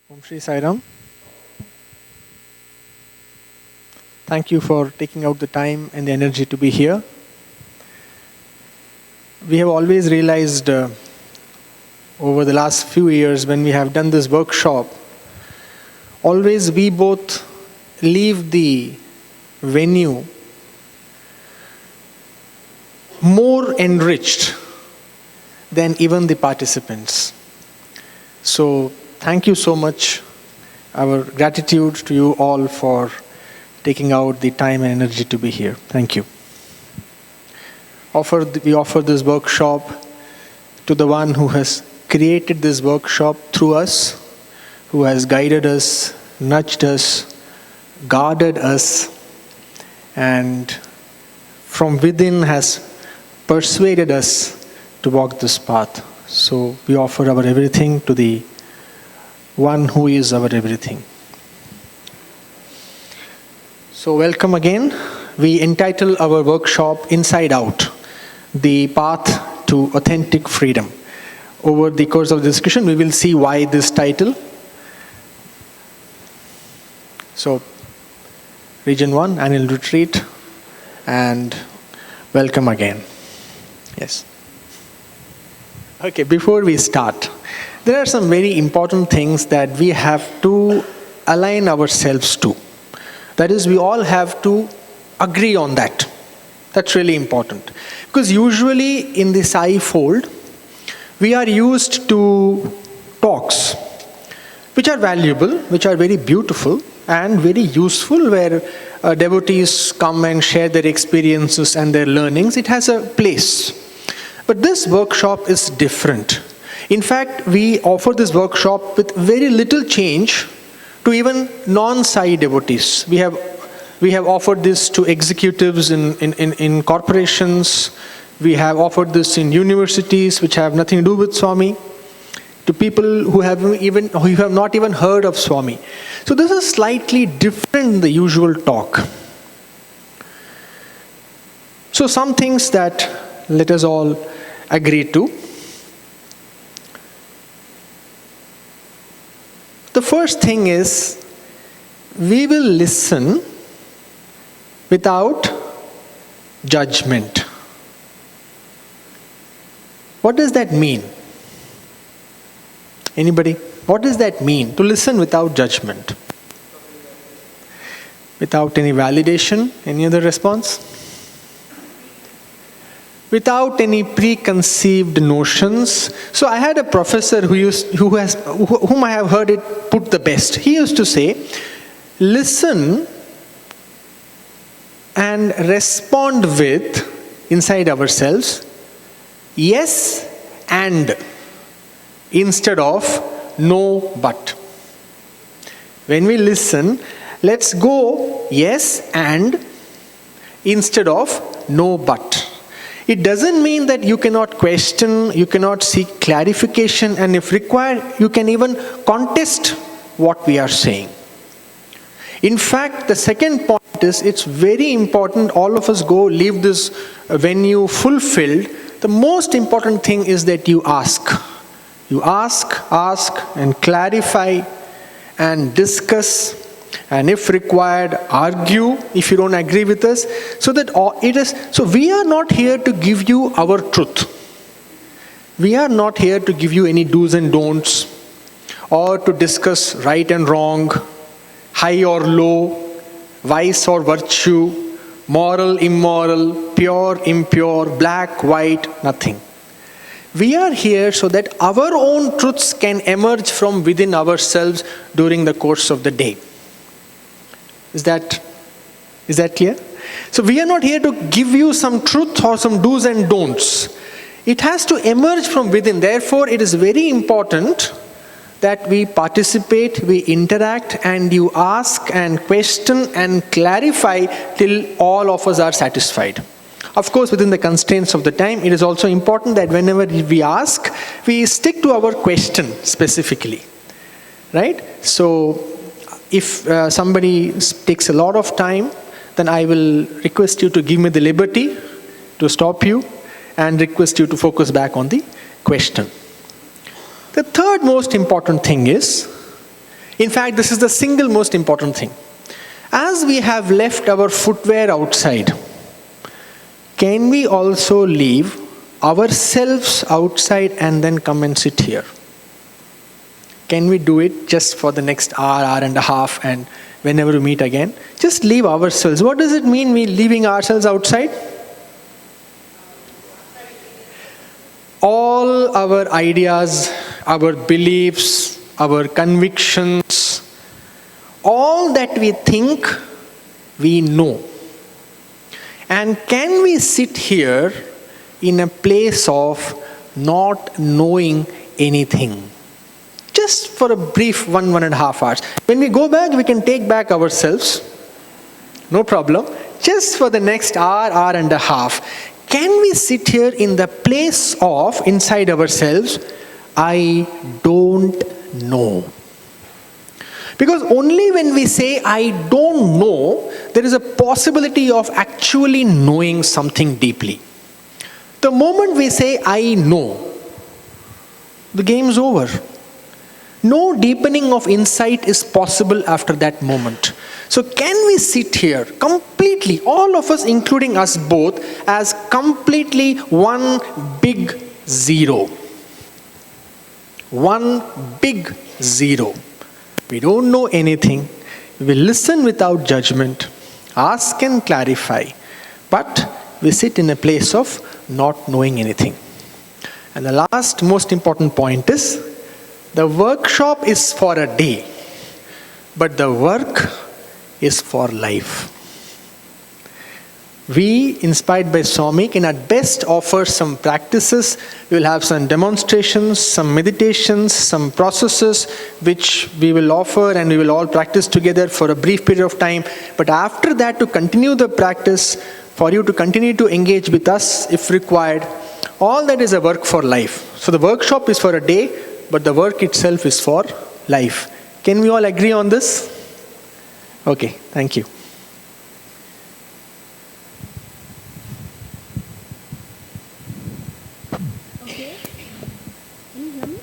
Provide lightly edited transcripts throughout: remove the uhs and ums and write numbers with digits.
Om Shri Sai Ram. Thank you for taking out the time and the energy to be here. We have always realized over the last few years when we have done this workshop, always we both leave the venue more enriched than even the participants. So thank you so much. Our gratitude to you all for taking out the time and energy to be here. Thank you. We offer this workshop to the one who has created this workshop through us, who has guided us, nudged us, guarded us, and from within has persuaded us to walk this path. So we offer our everything to the one who is our everything. So welcome again. We entitle our workshop Inside Out, the path to authentic freedom. Over the course of the discussion, we will see why this title. So, Region 1, Annual Retreat, and welcome again. Yes. Okay, before we start, there are some very important things that we have to align ourselves to. That is, we all have to agree on that. That's really important. Because usually in the Sai fold, we are used to talks which are valuable, which are very beautiful and very useful, where devotees come and share their experiences and their learnings. It has a place. But this workshop is different. In fact, we offer this workshop with very little change to even non-Sai devotees. We have offered this to executives in corporations. We have offered this in universities which have nothing to do with Swami, to people who have not even heard of Swami. So this is slightly different than the usual talk. So some things that let us all agree to. The first thing is, we will listen without judgment. What does that mean? Anybody? What does that mean, to listen without judgment? Without any validation? Any other response? Without any preconceived notions. So I had a professor whom I have heard it put the best. He used to say, listen and respond with, inside ourselves, yes and, instead of no but. When we listen, let's go yes and instead of no but. It doesn't mean that you cannot question, you cannot seek clarification, and if required, you can even contest what we are saying. In fact, the second point is, it's very important all of us leave this venue fulfilled. The most important thing is that you ask. You ask and clarify and discuss, and if required, argue if you don't agree with us. So we are not here to give you our truth. We are not here to give you any do's and don'ts, or to discuss right and wrong, high or low, vice or virtue, moral, immoral, pure, impure, black, white, nothing. We are here so that our own truths can emerge from within ourselves during the course of the day. Is that clear? So we are not here to give you some truth or some do's and don'ts. It has to emerge from within. Therefore, it is very important that we participate, we interact, and you ask and question and clarify till all of us are satisfied. Of course, within the constraints of the time, it is also important that whenever we ask, we stick to our question specifically. Right? So, if somebody takes a lot of time, then I will request you to give me the liberty to stop you and request you to focus back on the question. The third most important thing is, In fact, this is the single most important thing. As we have left our footwear outside, can we also leave ourselves outside and then come and sit here? Can we do it just for the next hour, hour and a half, and whenever we meet again? Just leave ourselves. What does it mean, we leaving ourselves outside? All our ideas, our beliefs, our convictions, all that we think, we know. And can we sit here in a place of not knowing anything? Just for a brief 1.5 hours. When we go back, we can take back ourselves. No problem. Just for the next hour, hour and a half. Can we sit here in the place of, inside ourselves, I don't know? Because only when we say, I don't know, there is a possibility of actually knowing something deeply. The moment we say, I know, the game's over. No deepening of insight is possible after that moment. So can we sit here completely, all of us, including us both, as completely one big zero? One big zero. We don't know anything. We listen without judgment, ask and clarify, but we sit in a place of not knowing anything. And the last most important point is, the workshop is for a day, but the work is for life. We, inspired by Swami, can at best offer some practices. We will have some demonstrations, some meditations, some processes which we will offer and we will all practice together for a brief period of time. But after that, to continue the practice, for you to continue to engage with us if required, all that is a work for life. So the workshop is for a day, but the work itself is for life. Can we all agree on this? Okay, thank you. Okay. Can you hear me?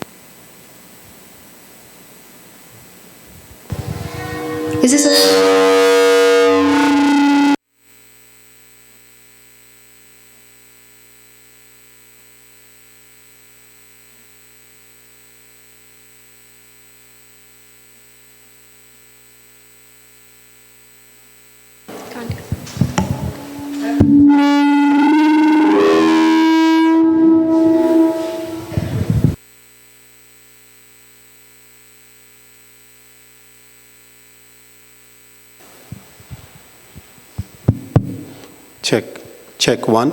Is this a... Check, check, 1,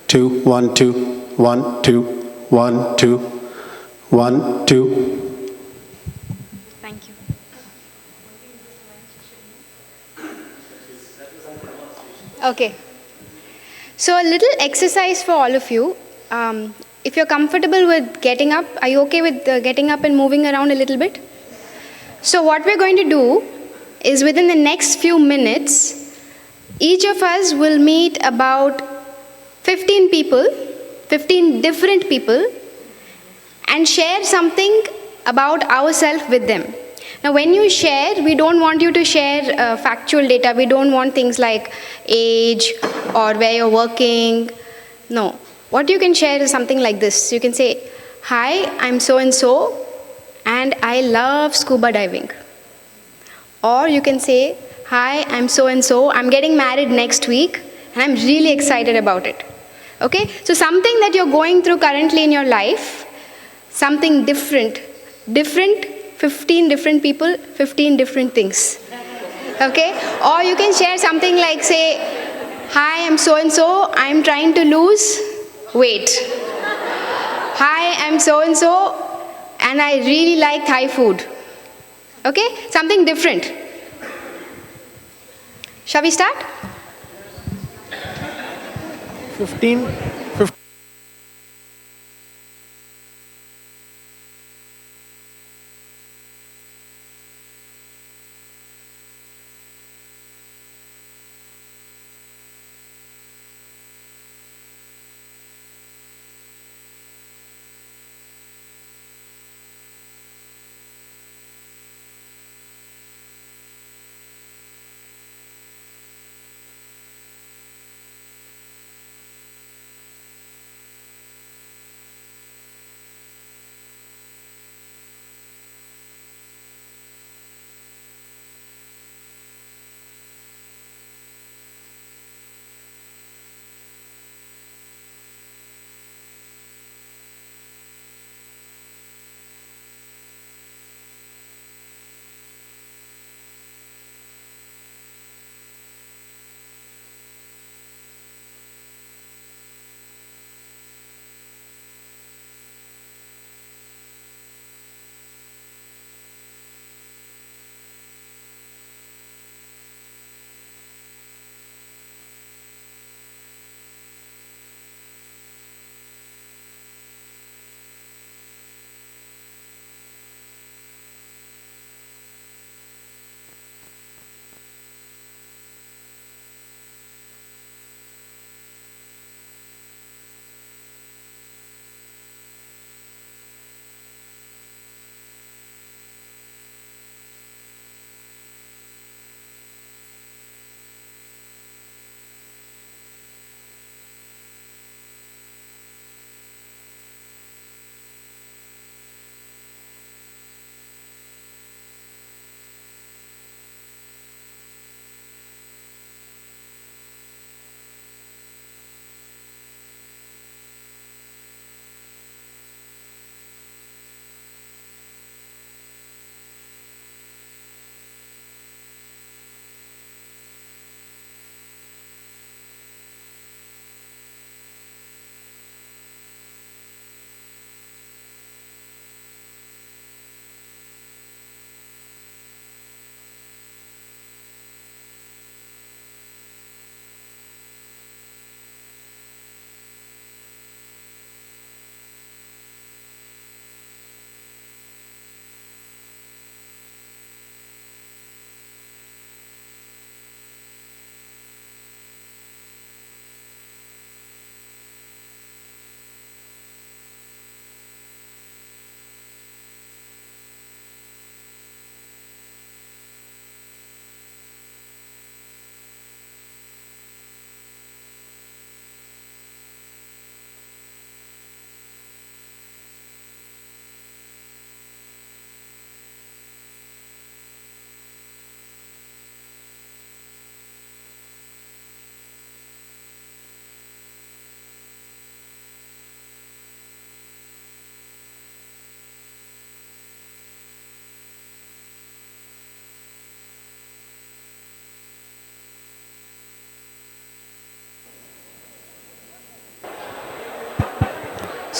2, 1, 2, 1, 2, 1, 2, 1, 2. Thank you. Okay. So a little exercise for all of you. If you're comfortable with getting up, are you okay with getting up and moving around a little bit? So what we're going to do is, within the next few minutes, each of us will meet about 15 people, 15 different people, and share something about ourselves with them. Now, when you share, we don't want you to share factual data. We don't want things like age or where you're working. No. What you can share is something like this. You can say, hi, I'm so-and-so, and I love scuba diving. Or you can say, hi, I'm so-and-so, I'm getting married next week, and I'm really excited about it. Okay? So something that you're going through currently in your life, something different, 15 different people, 15 different things. Okay? Or you can share something like, say, hi, I'm so-and-so, I'm trying to lose weight. Hi, I'm so-and-so, and I really like Thai food. Okay? Something different. Shall we start? 15.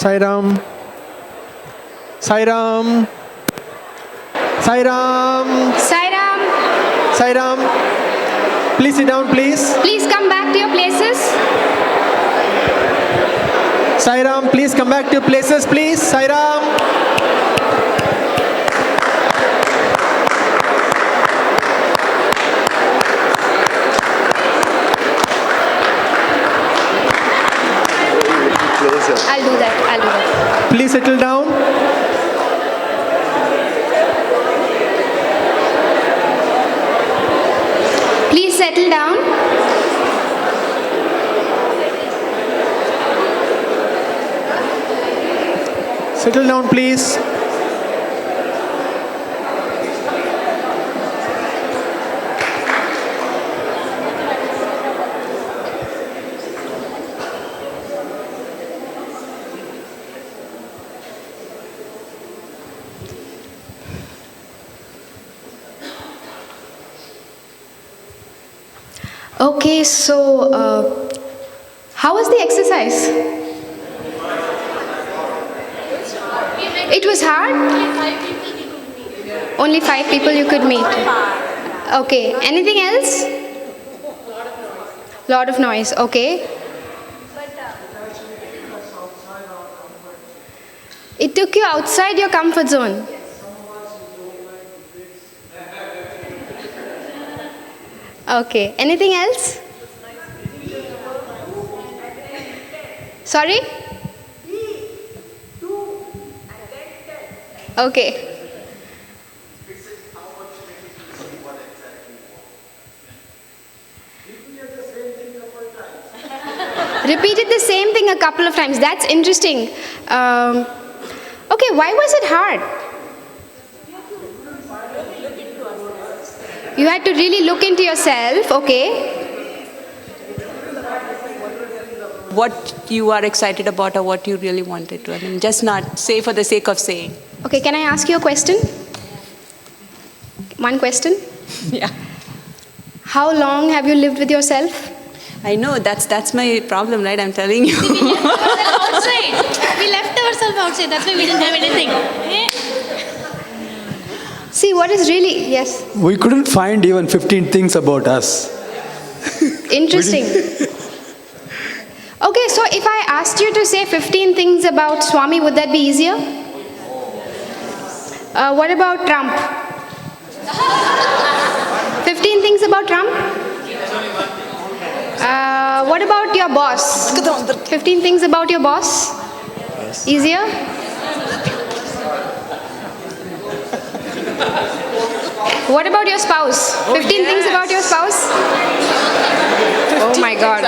Sai Ram. Sai Ram. Sai Ram. Sai Ram. Sai Ram. Please sit down, please. Please come back to your places. Sai Ram, please come back to your places, please. Sai Ram. I'll do that. Please settle down. Please settle down. Settle down, please. Okay, so how was the exercise? It was hard? Only 5 people you could meet. Okay, anything else? Lot of noise, okay. It took you outside your comfort zone. Okay, anything else? Sorry? Okay. Repeated the same thing a couple of times. That's interesting. Okay, why was it hard? You had to really look into yourself, okay. What you are excited about or what you really wanted to. I mean, just not say for the sake of saying. Okay, can I ask you a question? One question? Yeah. How long have you lived with yourself? I know, that's my problem, right? I'm telling you. We left ourselves outside. We left ourselves outside. That's why we didn't have anything. See, what is really, yes, We couldn't find even 15 things about us. interesting. Okay, so if I asked you to say 15 things about Swami, would that be easier? What about Trump? 15 things about Trump? What about your boss? 15 things about your boss? Easier? What about your spouse? 15 things about your spouse? Oh my God.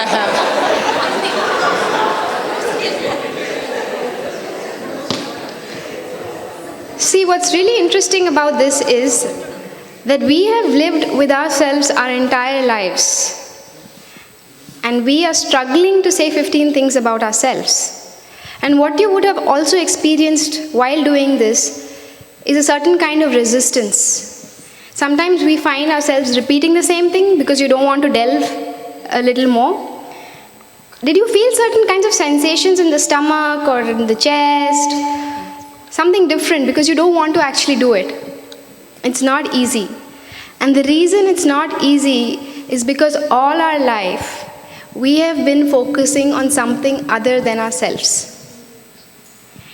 See, what's really interesting about this is that we have lived with ourselves our entire lives. And we are struggling to say 15 things about ourselves. And what you would have also experienced while doing this is a certain kind of resistance. Sometimes we find ourselves repeating the same thing because you don't want to delve a little more. Did you feel certain kinds of sensations in the stomach or in the chest? Something different because you don't want to actually do it. It's not easy. And the reason it's not easy is because all our life we have been focusing on something other than ourselves.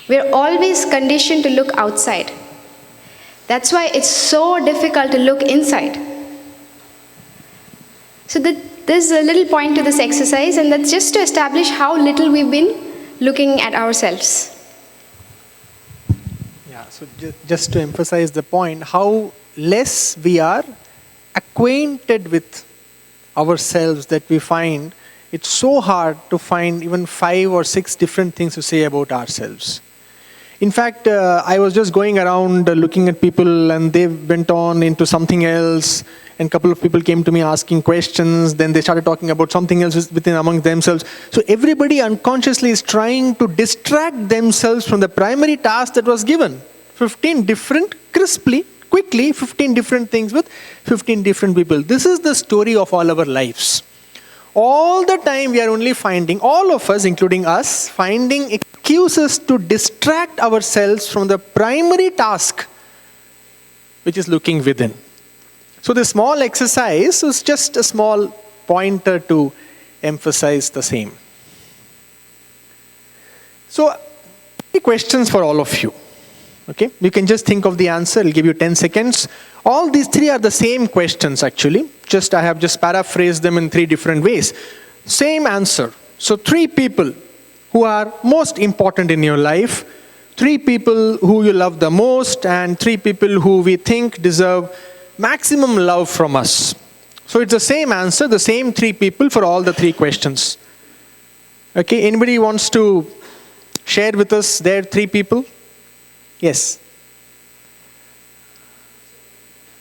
We're always conditioned to look outside. That's why it's so difficult to look inside. So there's a little point to this exercise, and that's just to establish how little we've been looking at ourselves. Yeah, so just to emphasize the point, how less we are acquainted with ourselves that we find it's so hard to find even 5 or 6 different things to say about ourselves. In fact, I was just going around looking at people and they went on into something else, and a couple of people came to me asking questions, then they started talking about something else within among themselves. So everybody unconsciously is trying to distract themselves from the primary task that was given. 15 different, quickly, 15 different things with 15 different people. This is the story of all our lives. All the time we are only finding, all of us, including us, finding excuses to distract ourselves from the primary task, which is looking within. So the small exercise is just a small pointer to emphasize the same. So, 3 questions for all of you. Okay, you can just think of the answer. I'll give you 10 seconds. All these 3 are the same questions actually. I have just paraphrased them in 3 different ways. Same answer. So 3 people who are most important in your life, 3 people who you love the most, and 3 people who we think deserve maximum love from us. So it's the same answer, the same 3 people for all the 3 questions. Okay, anybody wants to share with us their 3 people? Yes.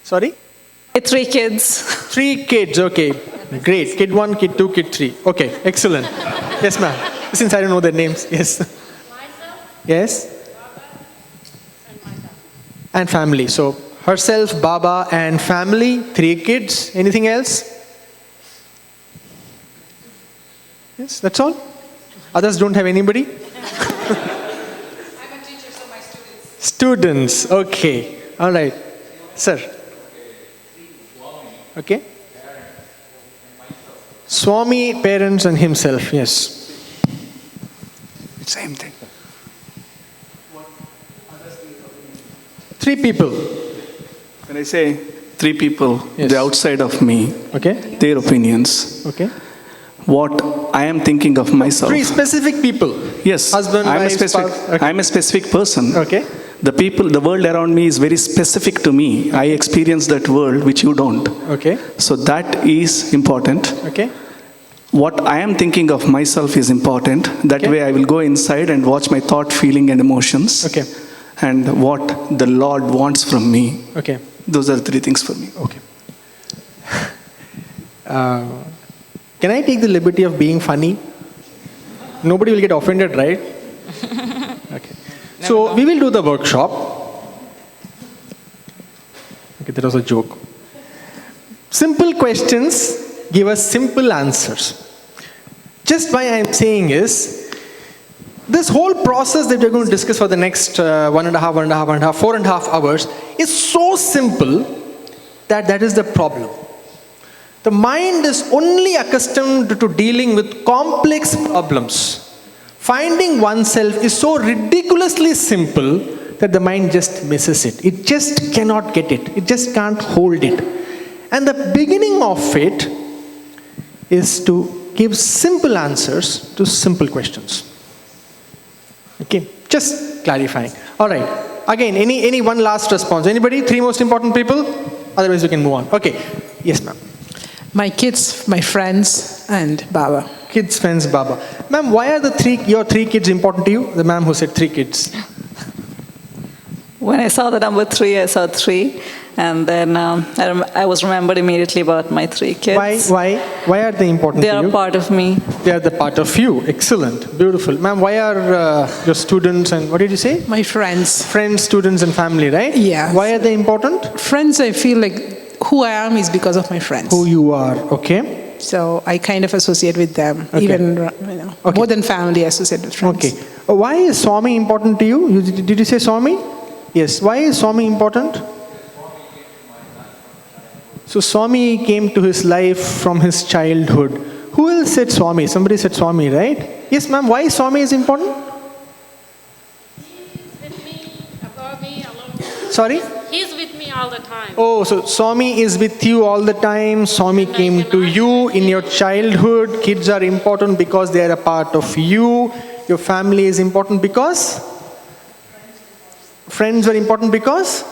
Sorry? 3 kids. 3 kids, okay. Great. Kid 1, kid 2, kid 3. Okay, excellent. Yes, ma'am. Since I don't know their names, yes. Myself, Yes? Baba, and my dad. And family. So, herself, Baba, and family, 3 kids. Anything else? Yes, that's all? Others don't have anybody? Students, okay. All right. Sir. Okay. Swami, parents, and himself, yes. Same thing. 3 people. When I say 3 people, Yes. they're outside of me, Okay. their opinions, Okay. what I am thinking of myself. 3 specific people. Yes, Husband, I'm wife, a specific. spouse. Okay. I'm a specific person. Okay. The world around me is very specific to me. I experience that world which you don't. Okay. So that is important. Okay. What I am thinking of myself is important. That Okay. way I will go inside and watch my thought, feeling, and emotions. Okay. And what the Lord wants from me. Okay. Those are the 3 things for me. Okay. Can I take the liberty of being funny? Nobody will get offended, right? Okay. So we will do the workshop. Okay, that was a joke. Simple questions give us simple answers. Just why I am saying is, this whole process that we're going to discuss for the next 4.5 hours is so simple that is the problem. The mind is only accustomed to dealing with complex problems. Finding oneself is so ridiculously simple that the mind just misses it. It just cannot get it. It just can't hold it. And the beginning of it is to give simple answers to simple questions. Okay, just clarifying. All right. Again, any one last response? Anybody? 3 most important people? Otherwise, we can move on. Okay. Yes, ma'am. My kids, my friends, and Baba. Kids, friends, Baba. Ma'am, why are your 3 kids important to you? The ma'am who said 3 kids. When I saw the number 3, I saw 3. And then I was remembered immediately about my 3 kids. Why are they important They to are you? a part of me. They are the part of you. Excellent. Beautiful. Ma'am, why are your students and what did you say? My friends. Friends, students, and family, right? Yeah. Why are they important? Friends, I feel like who I am is because of my friends. Who you are, okay? So I kind of associate with them. Okay. Even, Okay. more than family, I associate with friends. Okay. Why is Swami important to you? Did you say Swami? Yes. Why is Swami important? So Swami came to his life from his childhood. Who else said Swami? Somebody said Swami, right? Yes, ma'am. Why Swami is important? He's with me, above me, along with me. Sorry? He's with me all the time. Oh, so Swami is with you all the time. Swami came to you in your childhood. Kids are important because they are a part of you. Your family is important because? Friends were important because?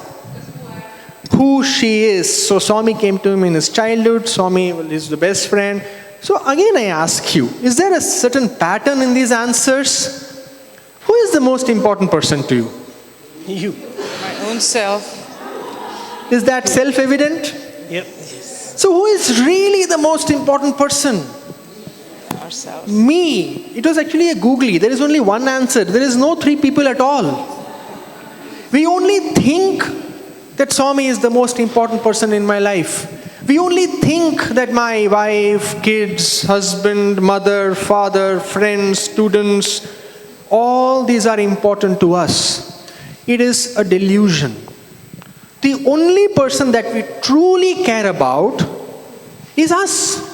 Who she is. So Swami came to him in his childhood. Swami is the best friend. So again I ask you, is there a certain pattern in these answers? Who is the most important person to you? You. My own self. Is that self-evident? Yep. So who is really the most important person? Ourselves. Me. It was actually a googly. There is only one answer. There is no 3 people at all. We only think that Swami is the most important person in my life. We only think that my wife, kids, husband, mother, father, friends, students, all these are important to us. It is a delusion. The only person that we truly care about is us.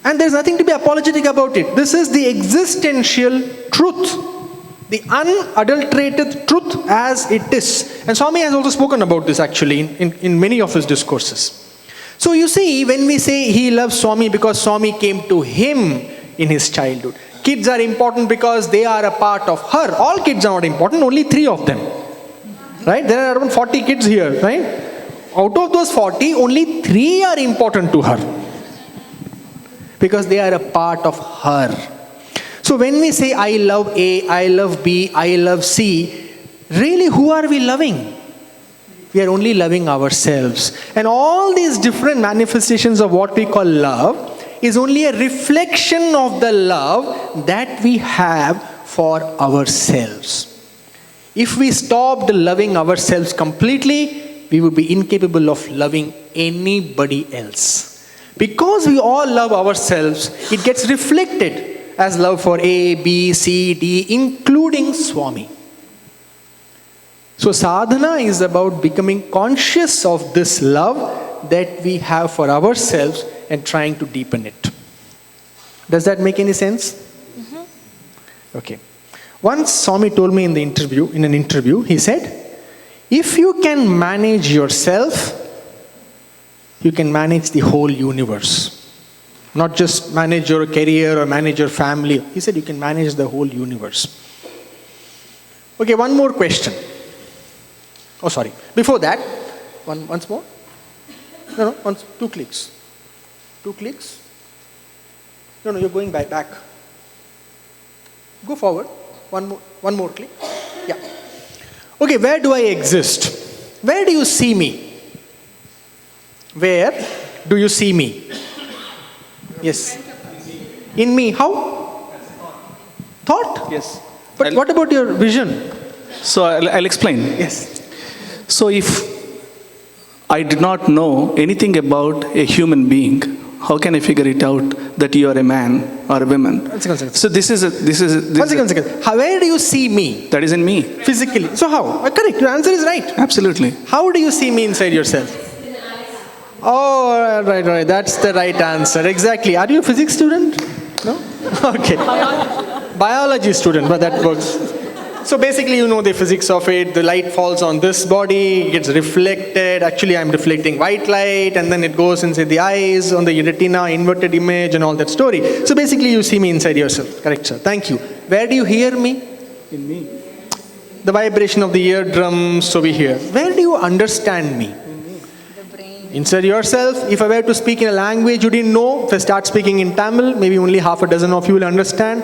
And there's nothing to be apologetic about it. This is the existential truth, the unadulterated truth as it is. And Swami has also spoken about this actually in many of his discourses. So you see, when we say he loves Swami because Swami came to him in his childhood, kids are important because they are a part of her. All kids are not important, only 3 of them. Right? There are around 40 kids here, right? Out of those 40, only 3 are important to her. Because they are a part of her. So when we say I love A, I love B, I love C, really who are we loving? We are only loving ourselves. And all these different manifestations of what we call love is only a reflection of the love that we have for ourselves. If we stopped loving ourselves completely, we would be incapable of loving anybody else. Because we all love ourselves, it gets reflected as love for A, B, C, D, including Swami. So sadhana is about becoming conscious of this love that we have for ourselves and trying to deepen it. Does that make any sense? Mm-hmm. Okay. Once Swami told me in an interview, he said, if you can manage yourself, you can manage the whole universe. Not just manage your career or manage your family. He said you can manage the whole universe. Okay, one more question. Oh, sorry. Before that, once more. No, 2 clicks. 2 clicks. No, you're going back. Go forward. One more click. Yeah. Okay, where do I exist? Where do you see me? Where do you see me? Yes. In me. How? Thought? Yes. But what about your vision? So I'll explain. Yes. So if I did not know anything about a human being, how can I figure it out that you are a man or a woman? One second. So this is. One second. Where do you see me? That is in me. Physically. So how? Correct. Your answer is right. Absolutely. How do you see me inside yourself? Oh, right. That's the right answer. Exactly. Are you a physics student? No? Okay. Biology student, but that works. So basically, you know the physics of it. The light falls on this body, gets reflected. Actually, I'm reflecting white light, and then it goes inside the eyes, on the retina, inverted image, and all that story. So basically, you see me inside yourself. Correct, sir. Thank you. Where do you hear me? In me. The vibration of the eardrum, so we hear. Where do you understand me? Inside yourself. If I were to speak in a language you didn't know, if I start speaking in Tamil, maybe only half a dozen of you will understand.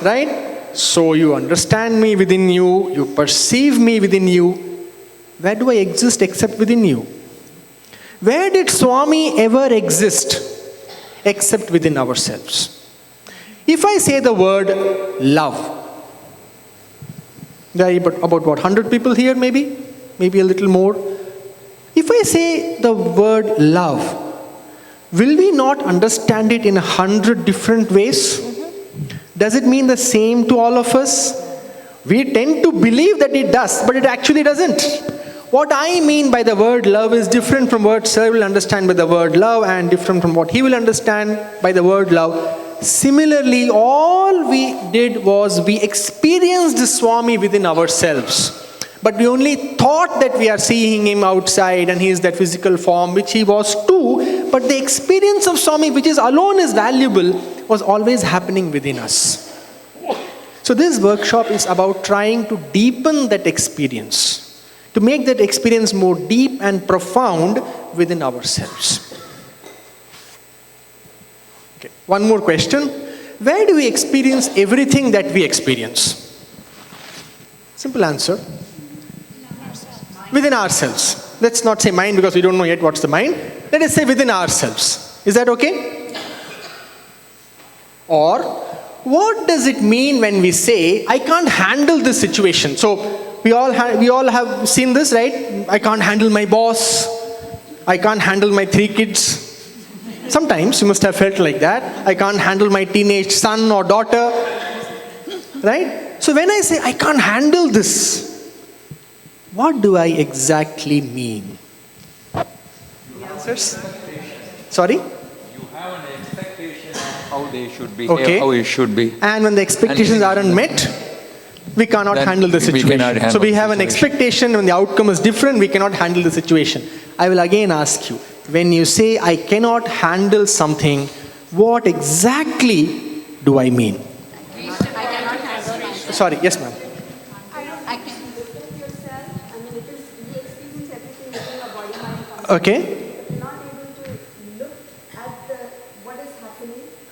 Right? So you understand me within you, you perceive me within you. Where do I exist except within you? Where did Swami ever exist except within ourselves? If I say the word love, there are about what, 100 people here maybe? Maybe a little more. If I say the word love, will we not understand it in 100 different ways? Does it mean the same to all of us? We tend to believe that it does, but it actually doesn't. What I mean by the word love is different from what Sir will understand by the word love and different from what he will understand by the word love. Similarly, all we did was we experienced the Swami within ourselves. But we only thought that we are seeing him outside and he is that physical form, which he was too. But the experience of Swami, which is alone is valuable, was always happening within us. So this workshop is about trying to deepen that experience, to make that experience more deep and profound within ourselves. Okay. One more question. Where do we experience everything that we experience? Simple answer. Within ourselves. Let's not say mind because we don't know yet what's the mind. Let us say within ourselves. Is that okay? Or what does it mean when we say, I can't handle this situation? So we all have seen this, right? I can't handle my boss. I can't handle my 3 kids. Sometimes you must have felt like that. I can't handle my teenage son or daughter. Right? So when I say I can't handle this, what do I exactly mean? Any answers? Sorry? You have an expectation of how they should be, Okay. how it should be. And when the expectations aren't met, we cannot Then handle the we situation. cannot handle So we the have an situation. expectation, when the outcome is different, we cannot handle the situation. I will again ask you, when you say I cannot handle something, what exactly do I mean? Sorry, yes ma'am. Okay.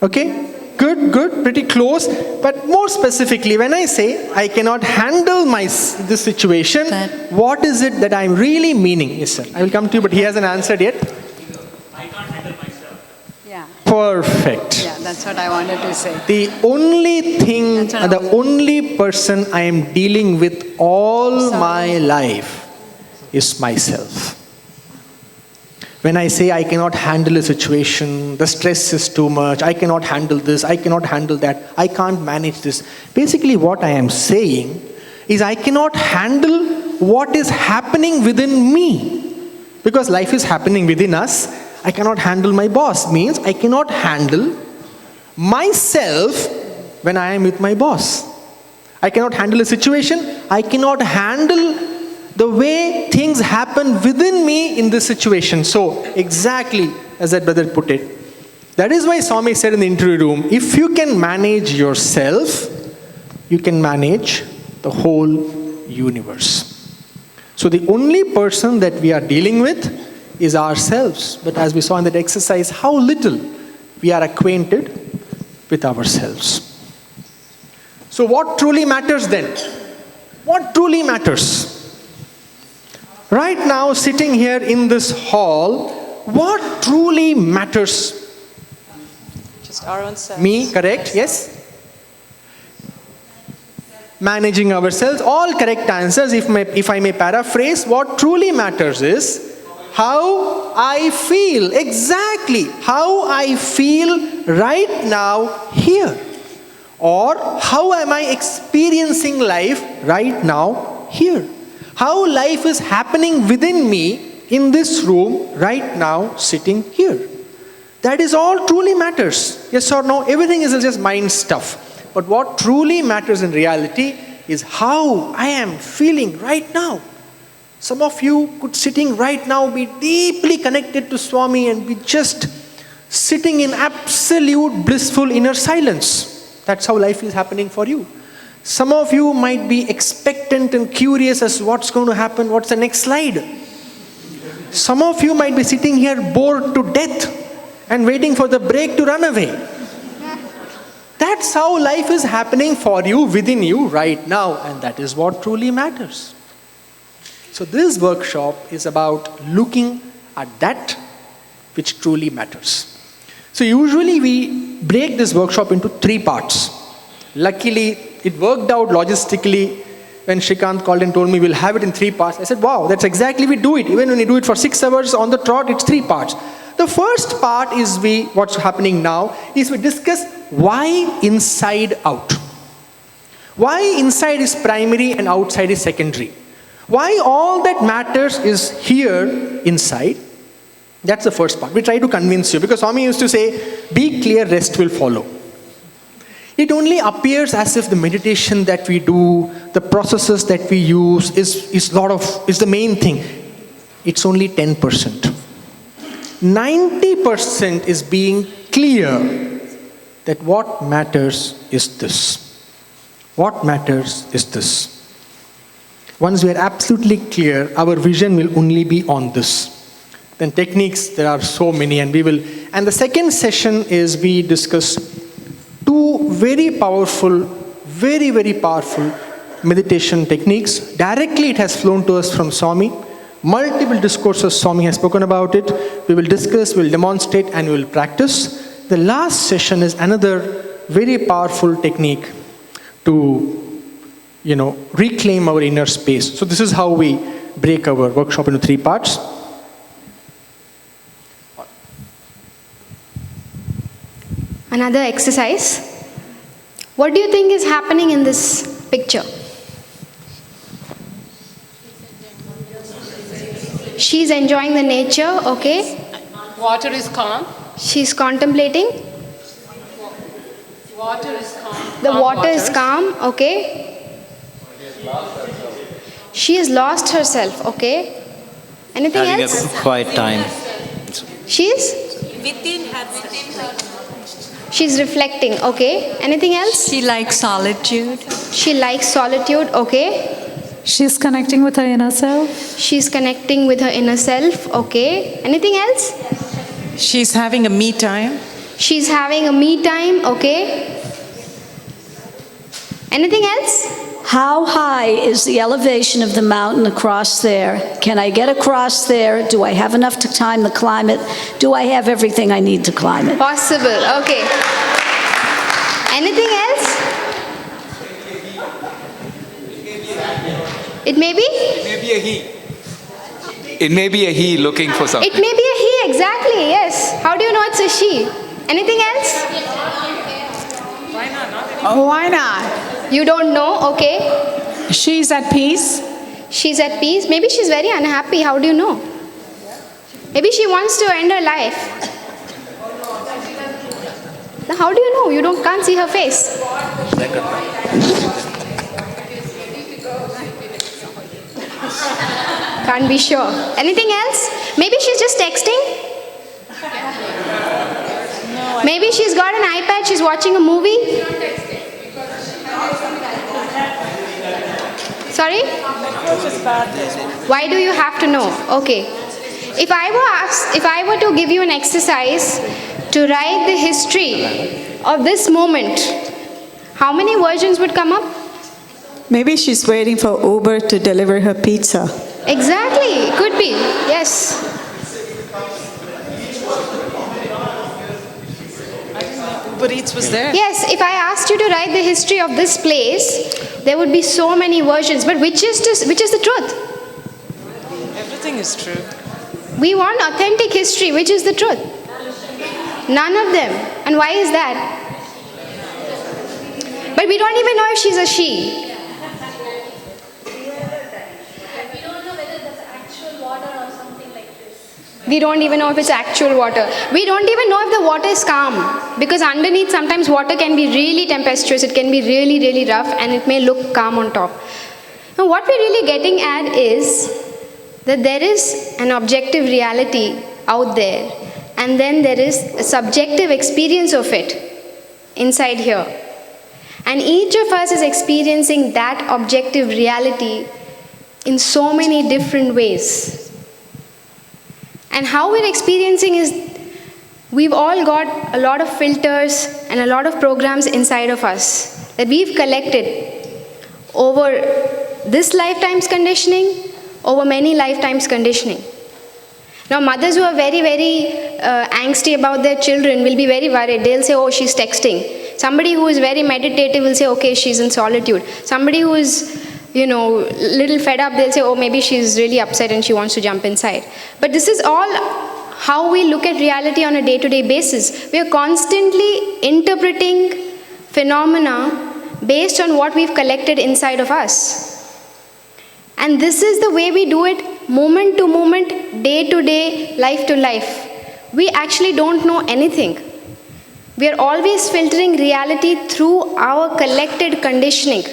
Okay. Good, pretty close. But more specifically, when I say I cannot handle this situation, what is it that I'm really meaning? Yes, sir. I will come to you, but he hasn't answered yet. I can't handle myself. Yeah. Perfect. Yeah, that's what I wanted to say. The only thing, the only person I am dealing with all my life is myself. When I say I cannot handle a situation, the stress is too much, I cannot handle this, I cannot handle that, I can't manage this. Basically what I am saying is I cannot handle what is happening within me. Because life is happening within us. I cannot handle my boss means I cannot handle myself when I am with my boss. I cannot handle a situation. I cannot handle the way things happen within me in this situation. So, exactly as that brother put it. That is why Swami said in the interview room, if you can manage yourself, you can manage the whole universe. So the only person that we are dealing with is ourselves. But as we saw in that exercise, how little we are acquainted with ourselves. So what truly matters then? What truly matters? Right now, sitting here in this hall, what truly matters? Just our own self. Me, correct? Yes? Managing ourselves, all correct answers. If I may paraphrase, what truly matters is how I feel, exactly how I feel right now here. Or how am I experiencing life right now here? How life is happening within me in this room right now sitting here. That is all truly matters. Yes or no? Everything is just mind stuff. But what truly matters in reality is how I am feeling right now. Some of you could sitting right now be deeply connected to Swami and be just sitting in absolute blissful inner silence. That's how life is happening for you. Some of you might be expectant and curious as what's going to happen, what's the next slide. Some of you might be sitting here bored to death and waiting for the break to run away. That's how life is happening for you, within you right now, and that is what truly matters. So this workshop is about looking at that which truly matters. So usually we break this workshop into 3 parts. Luckily, it worked out logistically when Shrikant called and told me we'll have it in 3 parts. I said, wow, that's exactly we do it. Even when we do it for 6 hours on the trot, it's 3 parts. The first part is what's happening now is we discuss why inside out. Why inside is primary and outside is secondary. Why all that matters is here inside. That's the first part. We try to convince you because Swami used to say, be clear, rest will follow. It only appears as if the meditation that we do, the processes that we use is the main thing. It's only 10%. 90% is being clear that what matters is this. What matters is this. Once we are absolutely clear, our vision will only be on this. Then techniques, there are so many, and the second session is we discuss 2 very powerful, very, very powerful meditation techniques. Directly it has flown to us from Swami. Multiple discourses Swami has spoken about it. We will discuss, we will demonstrate, and we will practice. The last session is another very powerful technique to reclaim our inner space. So this is how we break our workshop into 3 parts. another exercise. What do you think is happening in this picture? She's enjoying the nature, okay. Water is calm. She's contemplating. Water is calm. The water is calm, okay. She has lost herself, okay. Anything Having else? a quiet time. She's? Within herself. She's reflecting, okay. Anything else? She likes solitude. She likes solitude, okay. She's connecting with her inner self. She's connecting with her inner self, okay. Anything else? She's having a me time. She's having a me time, okay. Anything else? How high is the elevation of the mountain across there? Can I get across there? Do I have enough time to climb it? Do I have everything I need to climb it? Possible, okay. Anything else? It may be? It may be a he. It may be a he looking for something. It may be a he, exactly, yes. How do you know it's a she? Anything else? Oh, why not? You don't know, okay. She's at peace. She's at peace. Maybe she's very unhappy. How do you know? Maybe she wants to end her life. Now, how do you know? You can't see her face. Can't be sure. Anything else? Maybe she's just texting. Maybe she's got an iPad, she's watching a movie. Sorry? Why do you have to know? Okay. If I were to give you an exercise to write the history of this moment, how many versions would come up? Maybe she's waiting for Uber to deliver her pizza. Exactly. Could be. Yes. Uber Eats was there. Yes, if I asked you to write the history of this place, there would be so many versions. But which is the truth? Everything is true. We want authentic history. Which is the truth? None of them. And why is that? But we don't even know if she's a she. We don't even know if it's actual water. We don't even know if the water is calm. Because underneath, sometimes water can be really tempestuous. It can be really, really rough. And it may look calm on top. Now, what we're really getting at is that there is an objective reality out there. And then there is a subjective experience of it inside here. And each of us is experiencing that objective reality in so many different ways. And how we're experiencing is, we've all got a lot of filters and a lot of programs inside of us that we've collected over this lifetime's conditioning, over many lifetimes' conditioning. Now, mothers who are very, very angsty about their children will be very worried. They'll say, oh, she's texting. Somebody who is very meditative will say, okay, she's in solitude. Somebody who is little fed up, they'll say, oh, maybe she's really upset and she wants to jump inside. But this is all how we look at reality on a day-to-day basis. We are constantly interpreting phenomena based on what we've collected inside of us. And this is the way we do it, moment to moment, day to day, life to life. We actually don't know anything. We are always filtering reality through our collected conditioning.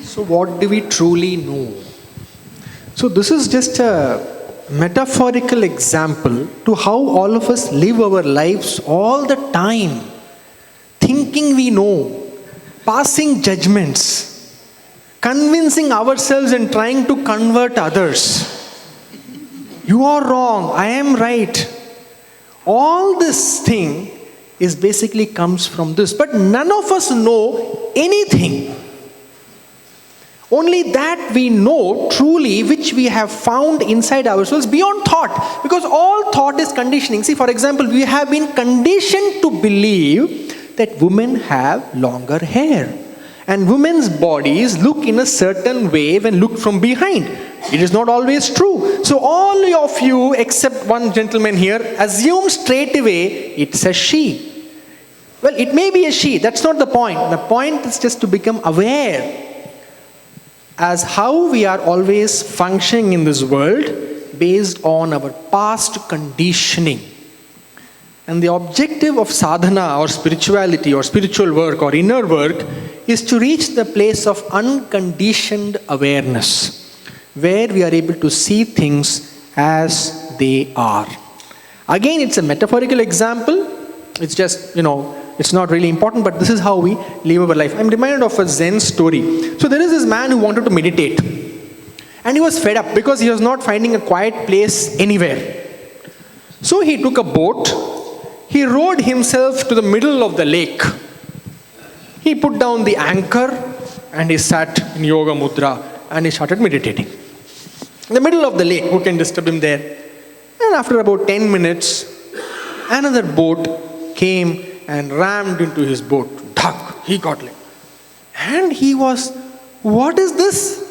So what do we truly know? So this is just a metaphorical example to how all of us live our lives all the time, thinking we know, passing judgments, convincing ourselves and trying to convert others. You are wrong, I am right. All this thing is basically comes from this, but none of us know anything. Only that we know truly, which we have found inside ourselves beyond thought. Because all thought is conditioning. See, for example, we have been conditioned to believe that women have longer hair. And women's bodies look in a certain way when looked from behind. It is not always true. So all of you, except one gentleman here, assume straight away it's a she. Well, it may be a she. That's not the point. The point is just to become aware as how we are always functioning in this world based on our past conditioning. And the objective of sadhana or spirituality or spiritual work or inner work is to reach the place of unconditioned awareness, where we are able to see things as they are. Again, it's a metaphorical example. It's just, it's not really important, but this is how we live our life. I'm reminded of a Zen story. So there is this man who wanted to meditate. And he was fed up because he was not finding a quiet place anywhere. So he took a boat. He rowed himself to the middle of the lake. He put down the anchor and he sat in yoga mudra and he started meditating. In the middle of the lake, who can disturb him there? And after about 10 minutes, another boat came and rammed into his boat. Dhak, he got late. And he was, what is this?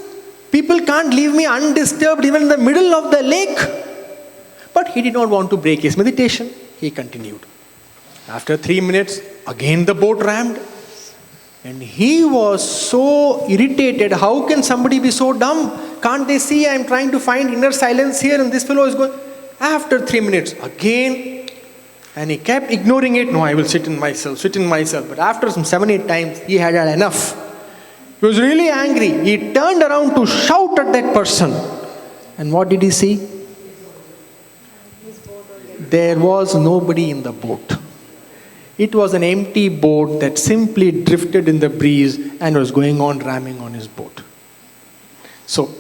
People can't leave me undisturbed even in the middle of the lake. But he did not want to break his meditation. He continued. After 3 minutes, again the boat rammed. And he was so irritated. How can somebody be so dumb? Can't they see I am trying to find inner silence here and this fellow is going? After 3 minutes, again. And he kept ignoring it. No, I will sit in myself. But after some 7-8 times, he had enough. He was really angry. He turned around to shout at that person. And what did he see? There was nobody in the boat. It was an empty boat that simply drifted in the breeze and was going on ramming on his boat. So,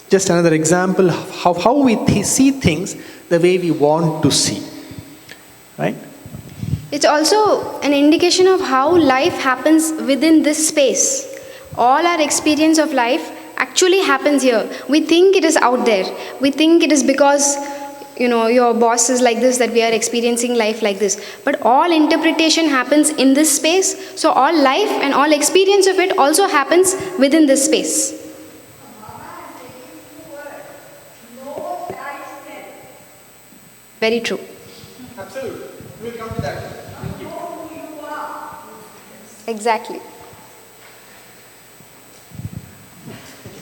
just another example of how we see things the way we want to see. Right? It's also an indication of how life happens within this space. All our experience of life actually happens here. We think it is out there. We think it is because your boss is like this, that we are experiencing life like this. But all interpretation happens in this space. So all life and all experience of it also happens within this space. Very true. Absolutely. We will come to that. Thank you. Exactly.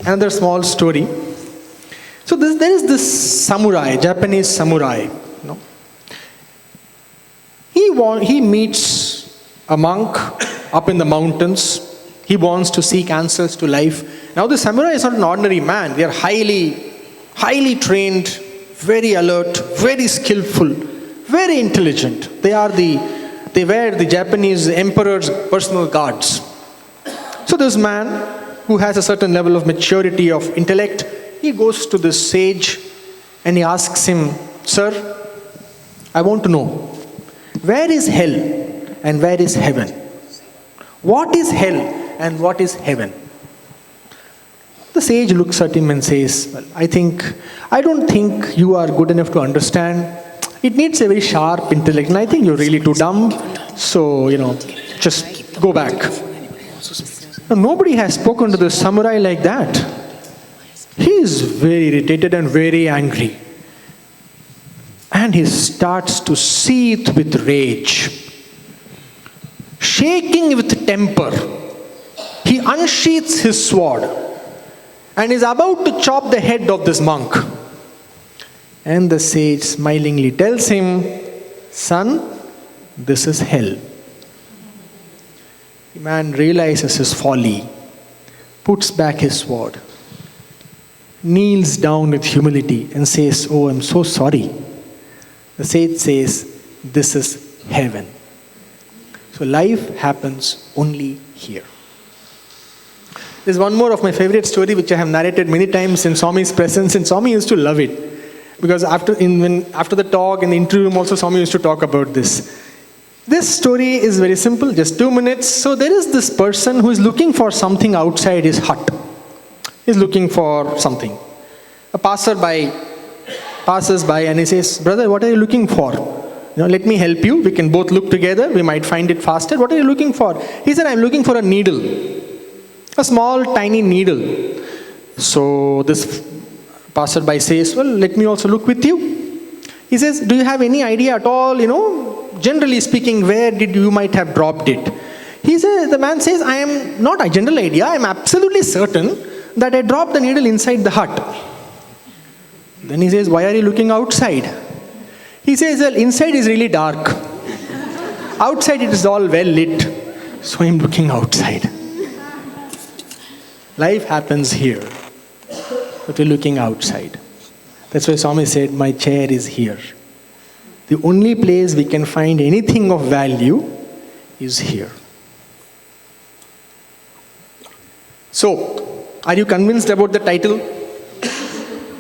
Another small story. So there is this samurai, Japanese samurai. He meets a monk up in the mountains. He wants to seek answers to life. Now the samurai is not an ordinary man. They are highly trained, very alert, very skillful, very intelligent. They were the Japanese emperor's personal guards. So this man who has a certain level of maturity of intellect, he goes to this sage and he asks him, "Sir, I want to know, where is hell and where is heaven? What is hell and what is heaven?" The sage looks at him and says, "Well, I don't think you are good enough to understand. It needs a very sharp intellect, and I think you're really too dumb. So, just go back." Now, nobody has spoken to the samurai like that. He is very irritated and very angry. And he starts to seethe with rage. Shaking with temper, he unsheaths his sword and is about to chop the head of this monk. And the sage smilingly tells him, "Son, this is hell." The man realizes his folly, puts back his sword, kneels down with humility and says, "Oh, I'm so sorry." The sage says, "This is heaven." So life happens only here. There's one more of my favorite story which I have narrated many times in Swami's presence, and Swami used to love it. Because after the talk in the interview room also, Swami used to talk about this. This story is very simple, just 2 minutes. So there is this person who is looking for something outside his hut. He's looking for something. A passerby passes by and he says, "Brother, what are you looking for? Let me help you. We can both look together. We might find it faster. What are you looking for?" He said, "I'm looking for a needle." a small tiny needle. So this passerby says, well, let me also look with you. He says, do you have any idea at all, generally speaking, where did you might have dropped it? He says, the man says, I am not a general idea, I am absolutely certain that I dropped the needle inside the hut. Then he says, why are you looking outside? He says, well, inside is really dark. Outside it is all well lit. So I am looking outside. Life happens here, but we're looking outside. That's why Swami said, my chair is here. The only place we can find anything of value is here. So, are you convinced about the title?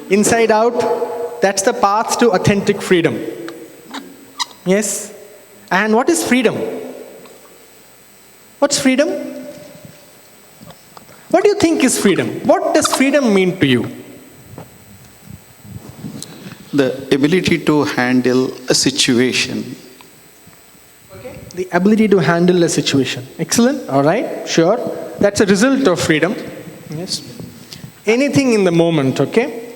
Inside Out, that's the path to authentic freedom. Yes? And what is freedom? What's freedom? What do you think is freedom? What does freedom mean to you? The ability to handle a situation. Okay. The ability to handle a situation. Excellent. All right. Sure. That's a result of freedom. Yes. Anything in the moment. Okay.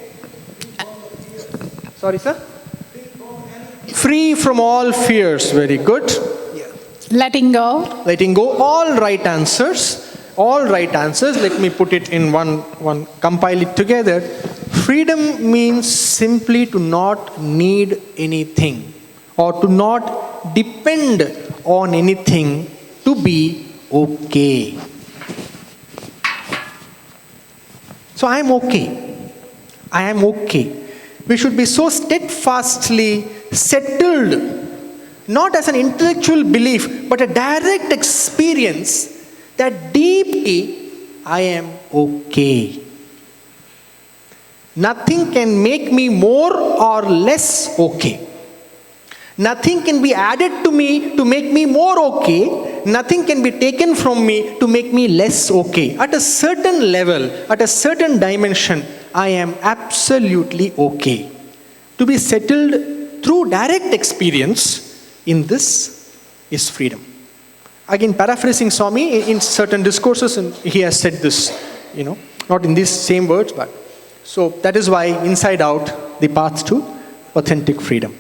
Sorry, sir. Free from all fears. Very good. Letting go. Letting go. All right answers. All right answers. Let me put it in one, compile it together. Freedom means simply to not need anything or to not depend on anything to be okay. So I am okay. I am okay. We should be so steadfastly settled, not as an intellectual belief, but a direct experience that deeply I am okay. Nothing can make me more or less okay. Nothing can be added to me to make me more okay. Nothing can be taken from me to make me less okay. At a certain level, at a certain dimension, I am absolutely okay. To be settled through direct experience in this is freedom. Again, paraphrasing Swami, in certain discourses, and he has said this, not in these same words, but so that is why inside out, the path to authentic freedom.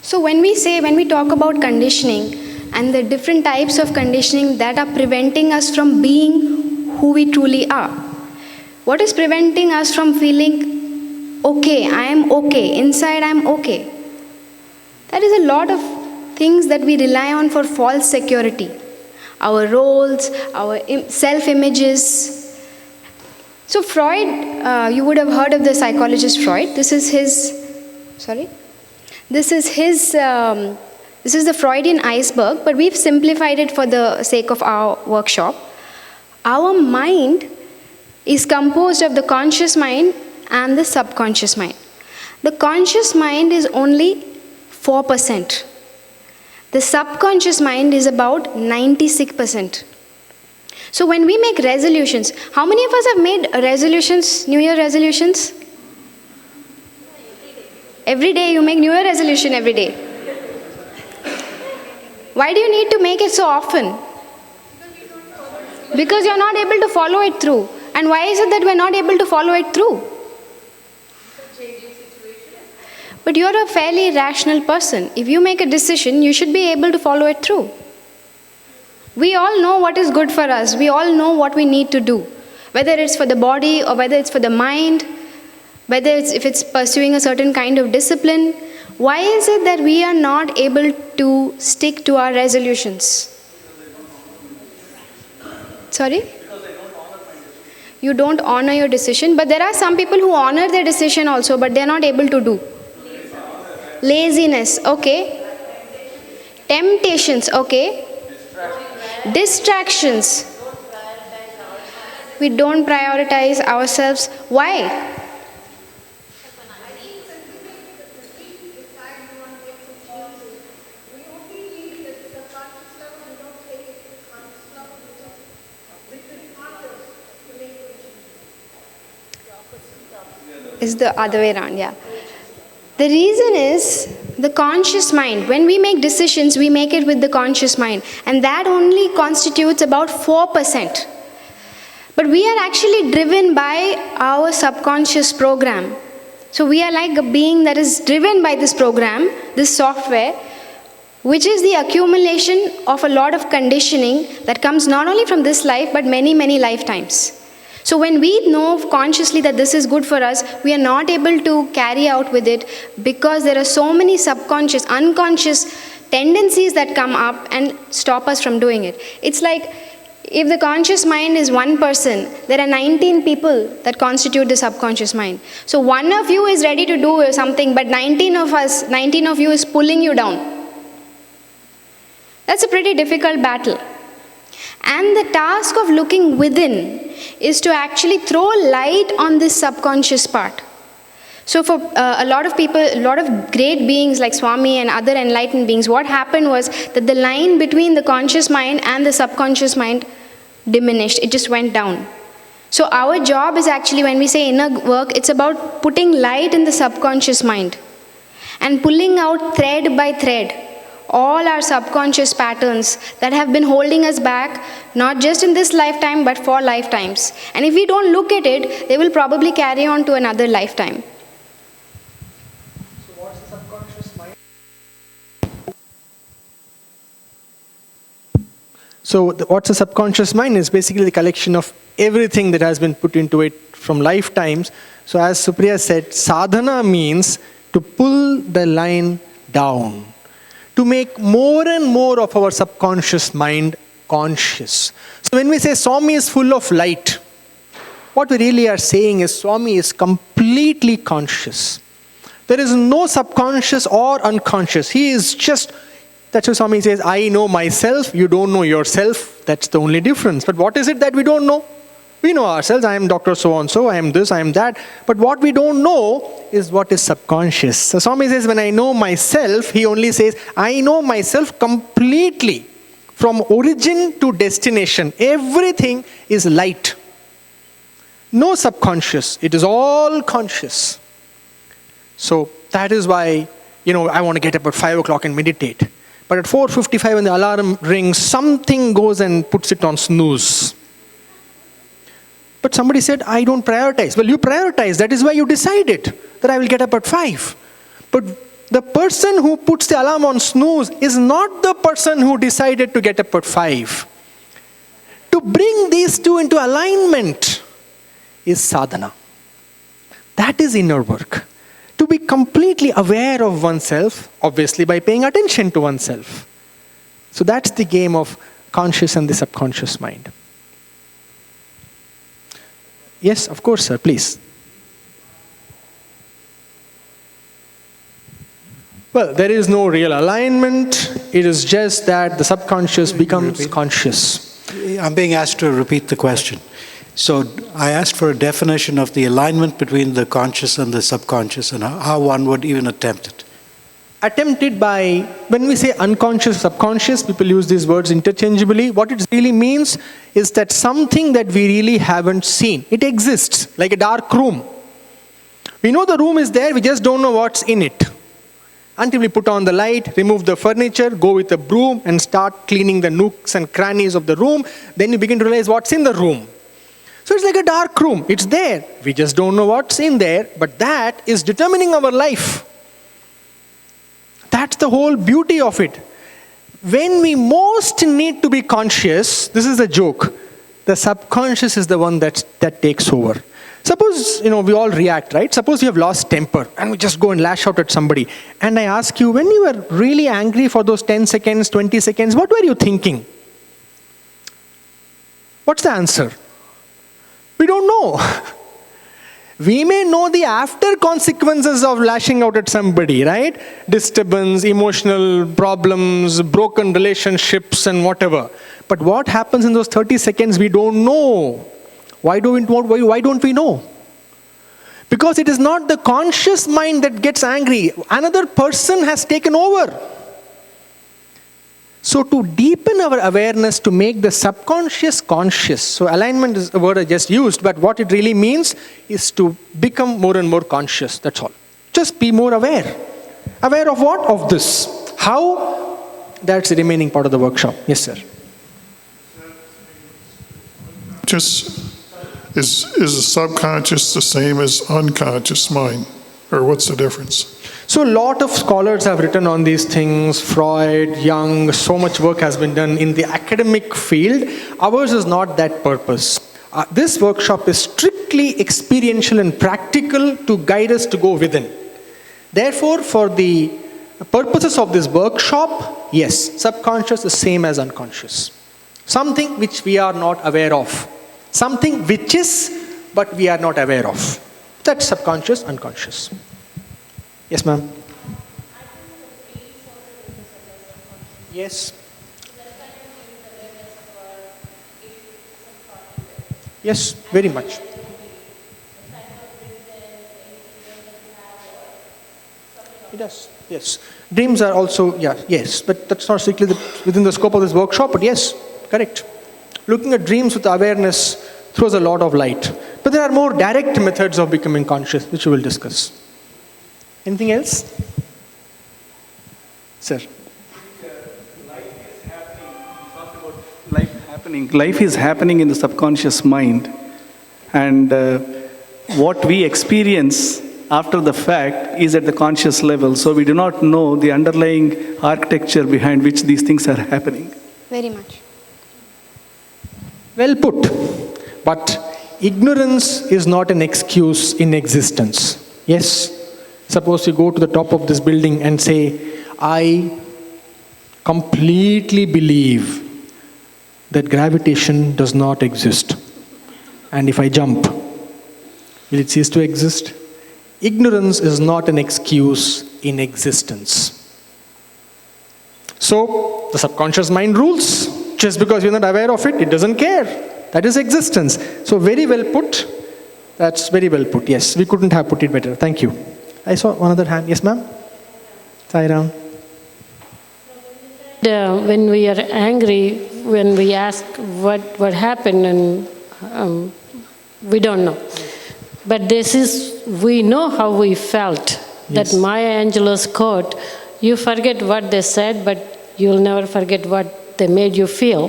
So when we talk about conditioning and the different types of conditioning that are preventing us from being who we truly are, what is preventing us from feeling okay, I am okay, inside I am okay? That is a lot of things that we rely on for false security. Our roles, our self-images. So Freud, you would have heard of the psychologist Freud. This is the Freudian iceberg, but we've simplified it for the sake of our workshop. Our mind is composed of the conscious mind and the subconscious mind. The conscious mind is only 4%. The subconscious mind is about 96%. So when we make resolutions, how many of us have made resolutions, New Year resolutions? Every day you make New Year resolution every day. Why do you need to make it so often? Because you're not able to follow it through. And why is it that we're not able to follow it through? But you're a fairly rational person. If you make a decision, you should be able to follow it through. We all know what is good for us. We all know what we need to do. Whether it's for the body or whether it's for the mind, whether if it's pursuing a certain kind of discipline. Why is it that we are not able to stick to our resolutions? Sorry? You don't honor your decision, but there are some people who honor their decision also, but they're not able to do. Laziness, okay. Temptations, okay. Distractions. We don't prioritize ourselves. Why? It's the other way around, yeah. The reason is The conscious mind. When we make decisions, we make it with the conscious mind. And that only constitutes about 4%. But we are actually driven by our subconscious program. So we are like a being that is driven by this program, this software, which is the accumulation of a lot of conditioning that comes not only from this life, but many, many lifetimes. So when we know consciously that this is good for us, we are not able to carry out with it because there are so many subconscious, unconscious tendencies that come up and stop us from doing it. It's like if the conscious mind is one person, there are 19 people that constitute the subconscious mind. So one of you is ready to do something, but 19 of you is pulling you down. That's a pretty difficult battle. And the task of looking within is to actually throw light on this subconscious part. So for a lot of people, a lot of great beings like Swami and other enlightened beings, what happened was that the line between the conscious mind and the subconscious mind diminished. It just went down. So our job is actually, when we say inner work, it's about putting light in the subconscious mind and pulling out thread by thread all our subconscious patterns that have been holding us back, not just in this lifetime, but for lifetimes. And if we don't look at it, they will probably carry on to another lifetime. So what's the subconscious mind? So what's the subconscious mind is basically the collection of everything that has been put into it from lifetimes. So as Supriya said, sadhana means to pull the line down, to make more and more of our subconscious mind conscious. So when we say Swami is full of light, what we really are saying is Swami is completely conscious. There is no subconscious or unconscious. He is just, that's why Swami says, I know myself, you don't know yourself. That's the only difference. But what is it that we don't know? We know ourselves, I am Dr. So-and-so, I am this, I am that. But what we don't know is what is subconscious. So Swami says, when I know myself, he only says, I know myself completely. From origin to destination, everything is light. No subconscious, it is all conscious. So that is why, I want to get up at 5 o'clock and meditate. But at 4:55 when the alarm rings, something goes and puts it on snooze. But somebody said, I don't prioritize. Well, you prioritize. That is why you decided that I will get up at 5. But the person who puts the alarm on snooze is not the person who decided to get up at 5. To bring these two into alignment is sadhana. That is inner work. To be completely aware of oneself, obviously by paying attention to oneself. So that's the game of conscious and the subconscious mind. Yes, of course, sir, please. Well, there is no real alignment. It is just that the subconscious becomes conscious. I'm being asked to repeat the question. So I asked for a definition of the alignment between the conscious and the subconscious and how one would even attempt it. Attempted by, when we say unconscious, subconscious, people use these words interchangeably. What it really means is that something that we really haven't seen. It exists, like a dark room. We know the room is there, we just don't know what's in it. Until we put on the light, remove the furniture, go with a broom and start cleaning the nooks and crannies of the room, then you begin to realize what's in the room. So it's like a dark room. It's there. We just don't know what's in there, but that is determining our life. That's the whole beauty of it. When we most need to be conscious, this is a joke, the subconscious is the one that takes over. Suppose, we all react, right? Suppose you have lost temper and we just go and lash out at somebody. And I ask you, when you were really angry for those 10 seconds, 20 seconds, what were you thinking? What's the answer? We don't know. We may know the after consequences of lashing out at somebody, right? Disturbance, emotional problems, broken relationships and whatever. But what happens in those 30 seconds, we don't know. Why don't we know? Because it is not the conscious mind that gets angry. Another person has taken over. So to deepen our awareness, to make the subconscious conscious. So alignment is a word I just used, but what it really means is to become more and more conscious. That's all. Just be more aware. Aware of what? Of this. How? That's the remaining part of the workshop. Yes, sir. Just is the subconscious the same as unconscious mind? Or what's the difference? So a lot of scholars have written on these things, Freud, Jung, so much work has been done in the academic field. Ours is not that purpose. This workshop is strictly experiential and practical to guide us to go within. Therefore, for the purposes of this workshop, yes, subconscious is same as unconscious. Something which we are not aware of. Something which is, but we are not aware of. That's subconscious, unconscious. Yes, ma'am. Yes. Yes, very much. It does, yes. Dreams are also, yeah, yes, but that's not strictly within the scope of this workshop, but yes, correct. Looking at dreams with awareness throws a lot of light. But there are more direct methods of becoming conscious, which we will discuss. Anything else? Sir. Life is happening in the subconscious mind. And what we experience after the fact is at the conscious level. So we do not know the underlying architecture behind which these things are happening. Very much. Well put. But ignorance is not an excuse in existence. Yes? Suppose you go to the top of this building and say, I completely believe that gravitation does not exist. And if I jump, will it cease to exist? Ignorance is not an excuse in existence. So, the subconscious mind rules. Just because you're not aware of it, it doesn't care. That is existence. So, very well put. That's very well put. Yes, we couldn't have put it better. Thank you. I saw one other hand. Yes, ma'am? Sai Ram. When we are angry, when we ask what happened, and we don't know. But we know how we felt. Yes. That Maya Angelou's quote, you forget what they said, but you'll never forget what they made you feel.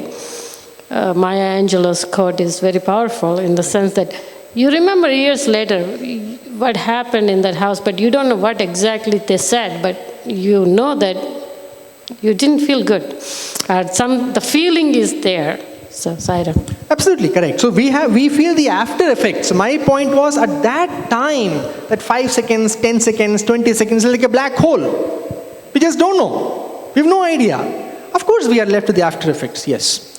Maya Angelou's quote is very powerful in the sense that you remember years later what happened in that house, but you don't know what exactly they said, but you know that you didn't feel good. The feeling is there. So, Saira. Absolutely correct. So we feel the after effects. My point was at that time, that 5 seconds, 10 seconds, 20 seconds is like a black hole. We just don't know. We have no idea. Of course we are left with the after effects, yes.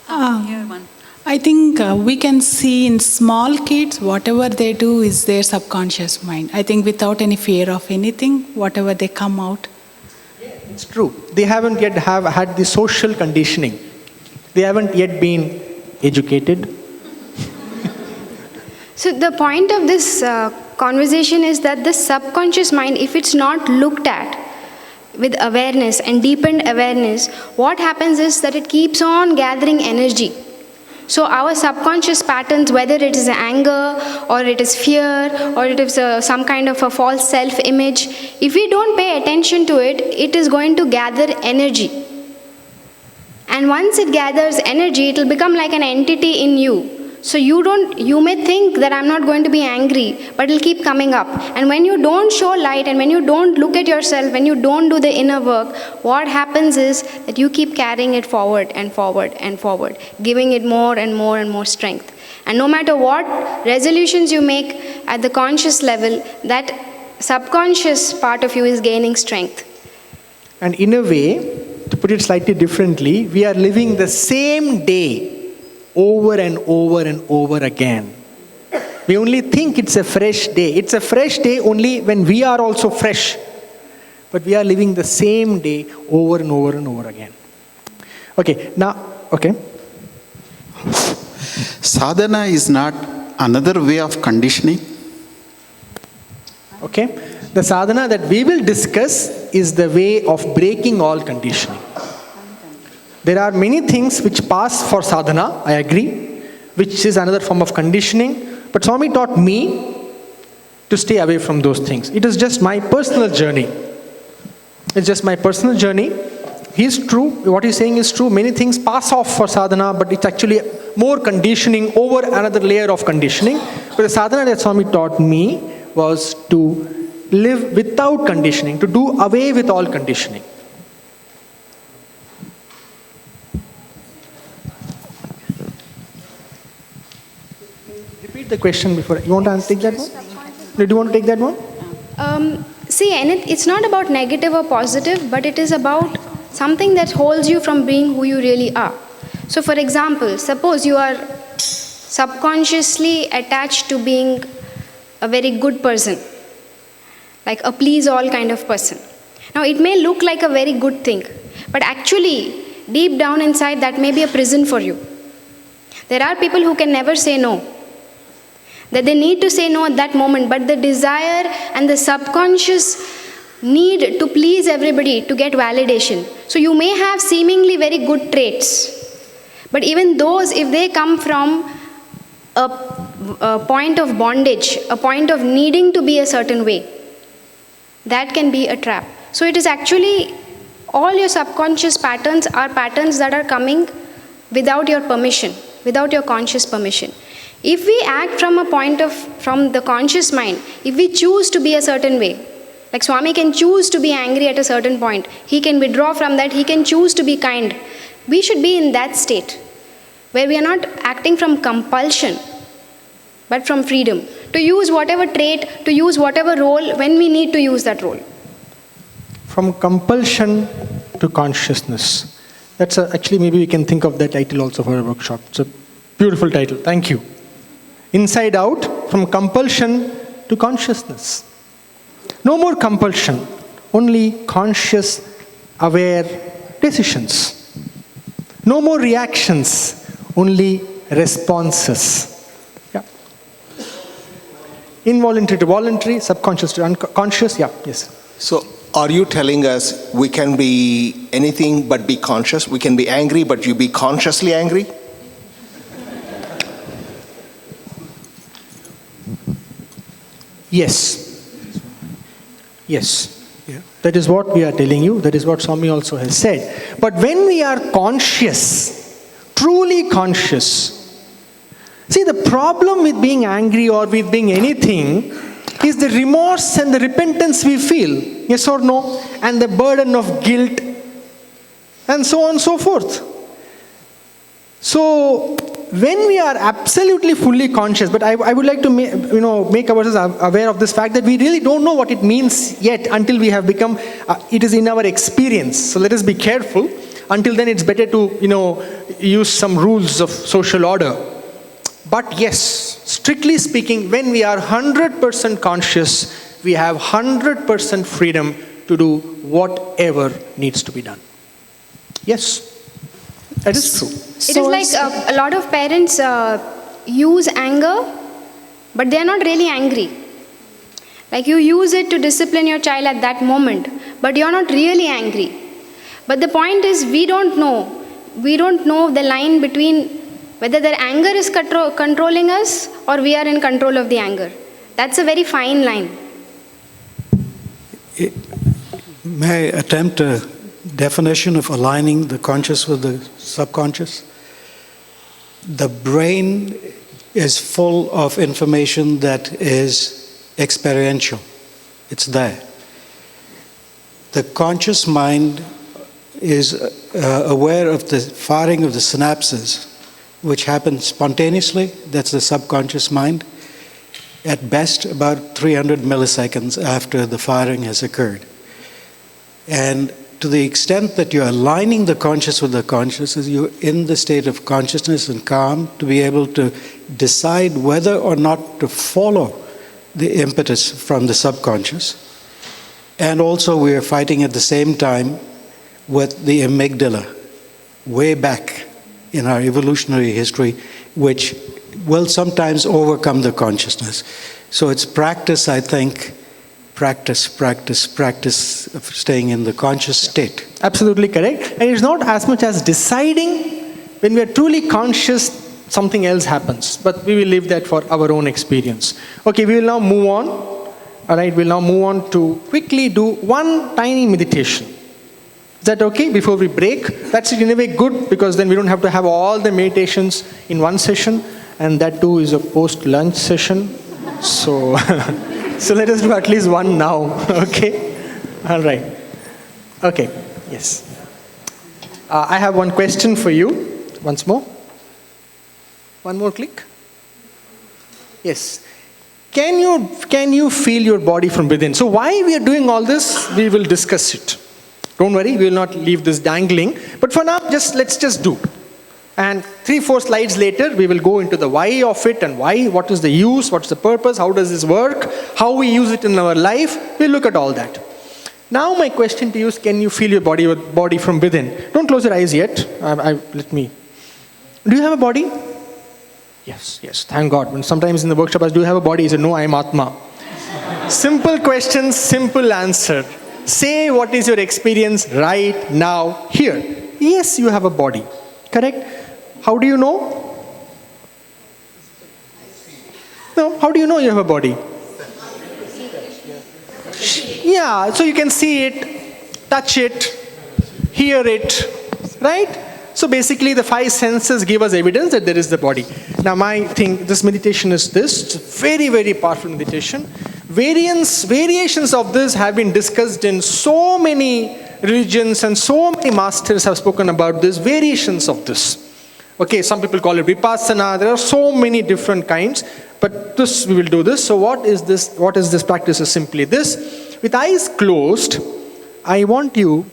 I think we can see in small kids, whatever they do is their subconscious mind. I think without any fear of anything, whatever they come out. It's true. They haven't yet had the social conditioning. They haven't yet been educated. So the point of this conversation is that the subconscious mind, if it's not looked at with awareness and deepened awareness, what happens is that it keeps on gathering energy. So our subconscious patterns, whether it is anger or it is fear or it is some kind of a false self-image, if we don't pay attention to it, it is going to gather energy. And once it gathers energy, it will become like an entity in you. So you may think that I'm not going to be angry, but it'll keep coming up. And when you don't show light and when you don't look at yourself, when you don't do the inner work, what happens is that you keep carrying it forward and forward and forward, giving it more and more and more strength. And no matter what resolutions you make at the conscious level, that subconscious part of you is gaining strength. And in a way, to put it slightly differently, we are living the same day over and over and over again. We only think it's a fresh day. It's a fresh day only when we are also fresh. But we are living the same day over and over and over again. Okay, now, okay. Sadhana is not another way of conditioning. Okay. The sadhana that we will discuss is the way of breaking all conditioning. There are many things which pass for sadhana, I agree, which is another form of conditioning. But Swami taught me to stay away from those things. It is just my personal journey. It's just my personal journey. He's true. What he's saying is true. Many things pass off for sadhana, but it's actually more conditioning over another layer of conditioning. But the sadhana that Swami taught me was to live without conditioning, to do away with all conditioning. Repeat the question before. You want to take that one? Do you want to take that one? See, it's not about negative or positive, but it is about something that holds you from being who you really are. So, for example, suppose you are subconsciously attached to being a very good person, like a please all kind of person. Now, it may look like a very good thing, but actually, deep down inside, that may be a prison for you. There are people who can never say no, that they need to say no at that moment, but the desire and the subconscious need to please everybody to get validation. So you may have seemingly very good traits, but even those, if they come from a point of bondage, a point of needing to be a certain way, that can be a trap. So it is actually, all your subconscious patterns are patterns that are coming without your permission, without your conscious permission. If we act from the conscious mind, if we choose to be a certain way, like Swami can choose to be angry at a certain point, he can withdraw from that, he can choose to be kind. We should be in that state, where we are not acting from compulsion, but from freedom, to use whatever trait, to use whatever role when we need to use that role. From compulsion to consciousness. That's actually, maybe we can think of that title also for a workshop. It's a beautiful title. Thank you. Inside out, from compulsion to consciousness. No more compulsion, only conscious, aware decisions. No more reactions, only responses. Yeah. Involuntary to voluntary, subconscious to unconscious. Yeah, yes. So, are you telling us we can be anything but be conscious? We can be angry, but you be consciously angry? Yes. Yes. Yeah. That is what we are telling you. That is what Swami also has said. But when we are conscious, truly conscious, see, the problem with being angry or with being anything is the remorse and the repentance we feel, yes or no, and the burden of guilt, and so on and so forth. So, when we are absolutely fully conscious, but I would like to make ourselves aware of this fact that we really don't know what it means yet until we have become, it is in our experience. So let us be careful. Until then, it's better to, use some rules of social order. But yes, strictly speaking, when we are 100% conscious, we have 100% freedom to do whatever needs to be done. Yes, that is true. It is like a lot of parents use anger, but they are not really angry. Like you use it to discipline your child at that moment, but you are not really angry. But the point is, we don't know. We don't know the line between whether their anger is controlling us or we are in control of the anger. That's a very fine line. May I attempt a definition of aligning the conscious with the subconscious? The brain is full of information that is experiential. It's there. The conscious mind is aware of the firing of the synapses, which happens spontaneously. That's the subconscious mind. At best, about 300 milliseconds after the firing has occurred. And to the extent that you're aligning the conscious with the conscious, you're in the state of consciousness and calm to be able to decide whether or not to follow the impetus from the subconscious. And also we are fighting at the same time with the amygdala, way back in our evolutionary history, which will sometimes overcome the consciousness. So it's practice, I think, practice of staying in the conscious state. Absolutely correct. And it's not as much as deciding. When we are truly conscious, something else happens. But we will leave that for our own experience. Okay, we will now move on. All right, we'll now move on to quickly do one tiny meditation. Is that okay before we break? That's in a way good, because then we don't have to have all the meditations in one session, and that too is a post-lunch session. So, so let us do at least one now, okay? All right. Okay, yes. I have one question for you. Once more. One more click. Yes. Can you feel your body from within? So why we are doing all this, we will discuss it. Don't worry, we will not leave this dangling. But for now, let's just do. And 3-4 slides later, we will go into the why of it and why, what is the use, what's the purpose, how does this work, how we use it in our life. We'll look at all that. Now my question to you is, can you feel your body from within? Don't close your eyes yet. Let me. Do you have a body? Yes, thank God. When sometimes in the workshop I ask, do you have a body? He said, no, I am Atma. Simple question, simple answer. Say what is your experience right now, here. Yes, you have a body. Correct? How do you know? No, how do you know you have a body? Yeah, so you can see it, touch it, hear it, right? So basically the 5 senses give us evidence that there is the body. Now this meditation is this. It's a very, very powerful meditation. Variations of this have been discussed in so many religions, and so many masters have spoken about this, variations of this. Okay, some people call it vipassana. There are so many different kinds, but we will do this. So what is this? What is this practice? Is simply this. With eyes closed, I want you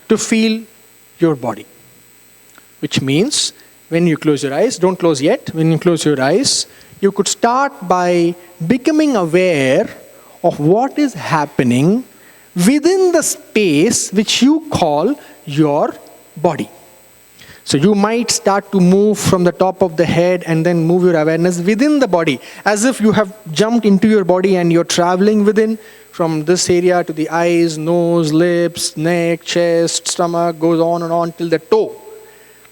to feel your body. Which means, when you close your eyes, don't close yet, when you close your eyes, you could start by becoming aware of what is happening within the space which you call your body. So you might start to move from the top of the head and then move your awareness within the body, as if you have jumped into your body and you're traveling within, from this area to the eyes, nose, lips, neck, chest, stomach, goes on and on till the toe.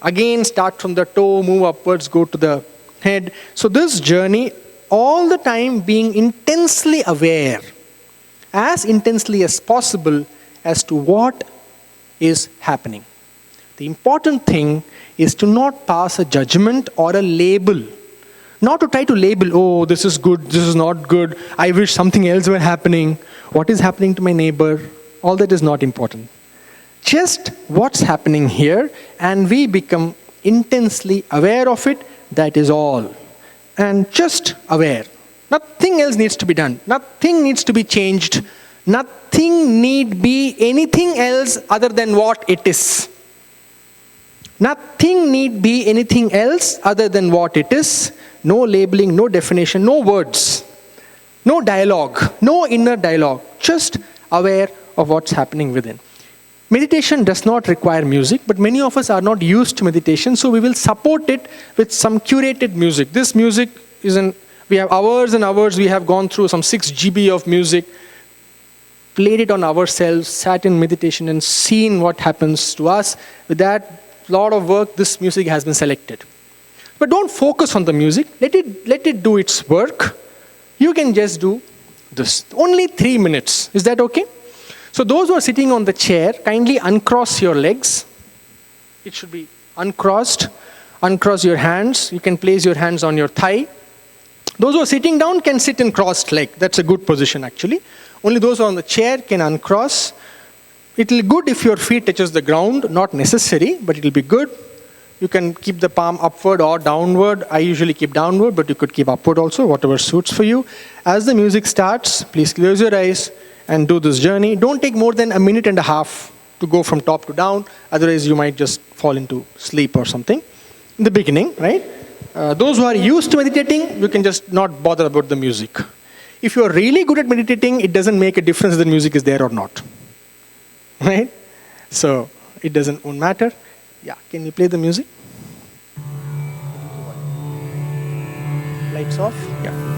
Again, start from the toe, move upwards, go to the head. So this journey, all the time being intensely aware, as intensely as possible, as to what is happening. The important thing is to not pass a judgment or a label. Not to try to label, oh, this is good, this is not good, I wish something else were happening, what is happening to my neighbor, all that is not important. Just what's happening here, and we become intensely aware of it, that is all. And just aware. Nothing else needs to be done. Nothing needs to be changed. Nothing need be anything else other than what it is. Nothing need be anything else other than what it is. No labeling, no definition, no words, no dialogue, no inner dialogue. Just aware of what's happening within. Meditation does not require music, but many of us are not used to meditation, so we will support it with some curated music. This music we have hours and hours, we have gone through some 6 GB of music, played it on ourselves, sat in meditation and seen what happens to us. With that lot of work, this music has been selected. But don't focus on the music, let it do its work. You can just do this. Only 3 minutes, is that okay? So those who are sitting on the chair, kindly uncross your legs. It should be uncrossed. Uncross your hands. You can place your hands on your thigh. Those who are sitting down can sit in crossed leg. That's a good position actually. Only those who are on the chair can uncross. It will be good if your feet touches the ground. Not necessary, but it will be good. You can keep the palm upward or downward. I usually keep downward, but you could keep upward also, whatever suits for you. As the music starts, please close your eyes and do this journey. Don't take more than 1.5 minutes to go from top to down. Otherwise, you might just fall into sleep or something. In the beginning, right? Those who are used to meditating, you can just not bother about the music. If you are really good at meditating, it doesn't make a difference if the music is there or not. Right? So, it won't matter. Yeah, can you play the music? Lights off? Yeah.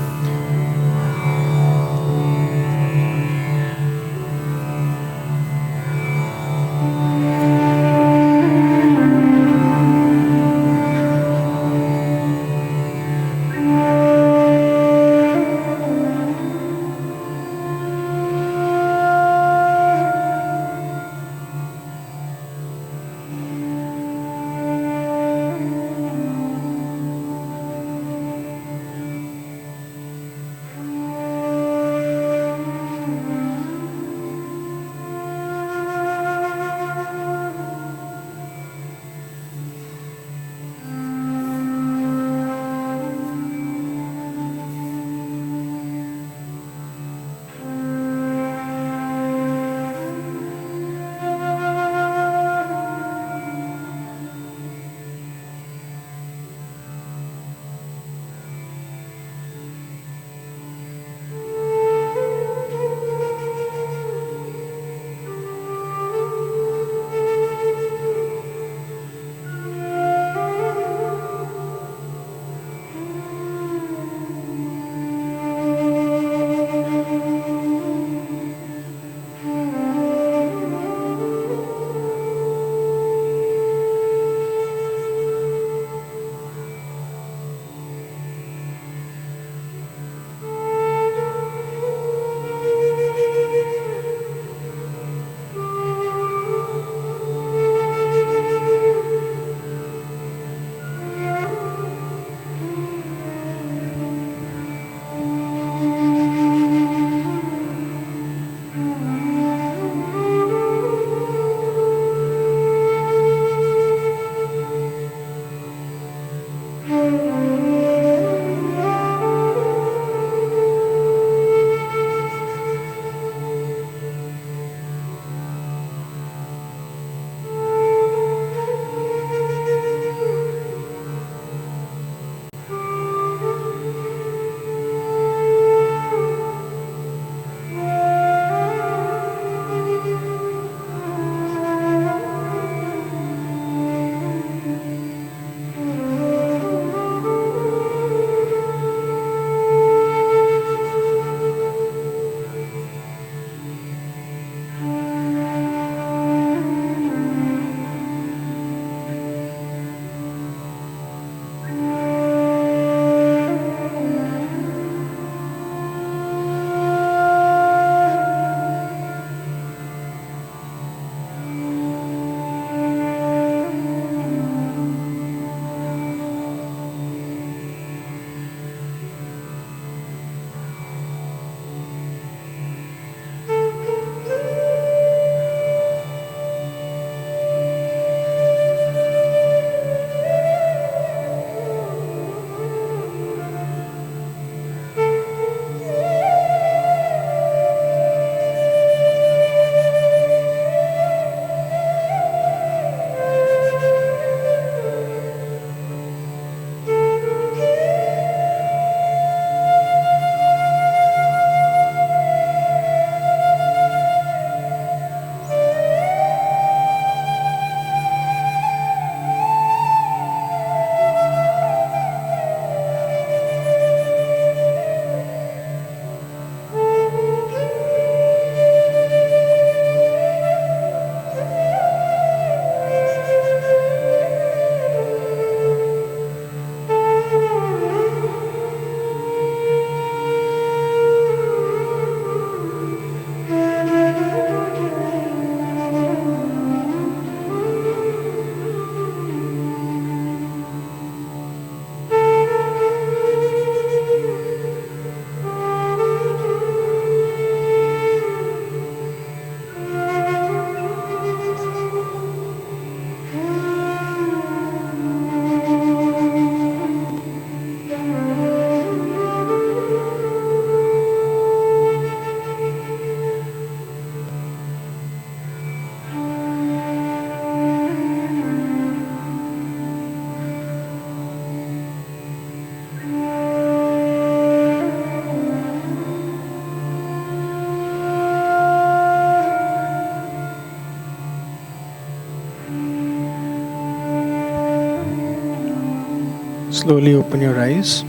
Slowly open your eyes.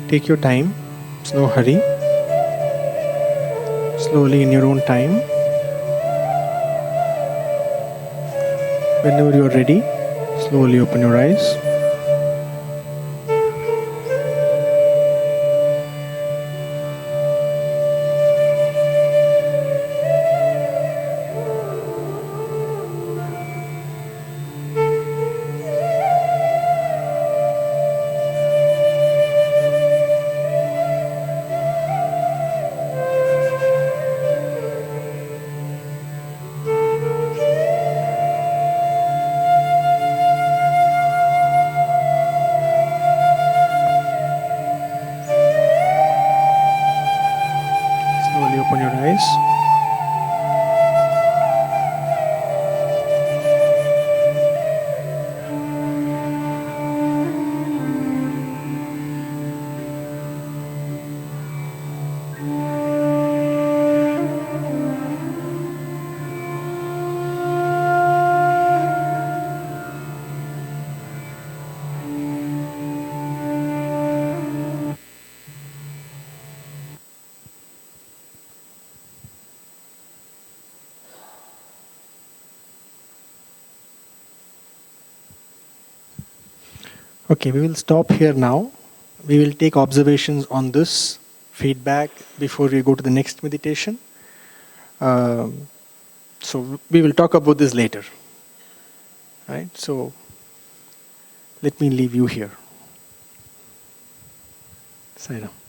Take your time. It's no hurry. Slowly in your own time. Whenever you are ready, slowly open your eyes. Slowly open your eyes. Okay, we will stop here now. We will take observations on this feedback before we go to the next meditation. So we will talk about this later. Right? So let me leave you here. Sai Ram.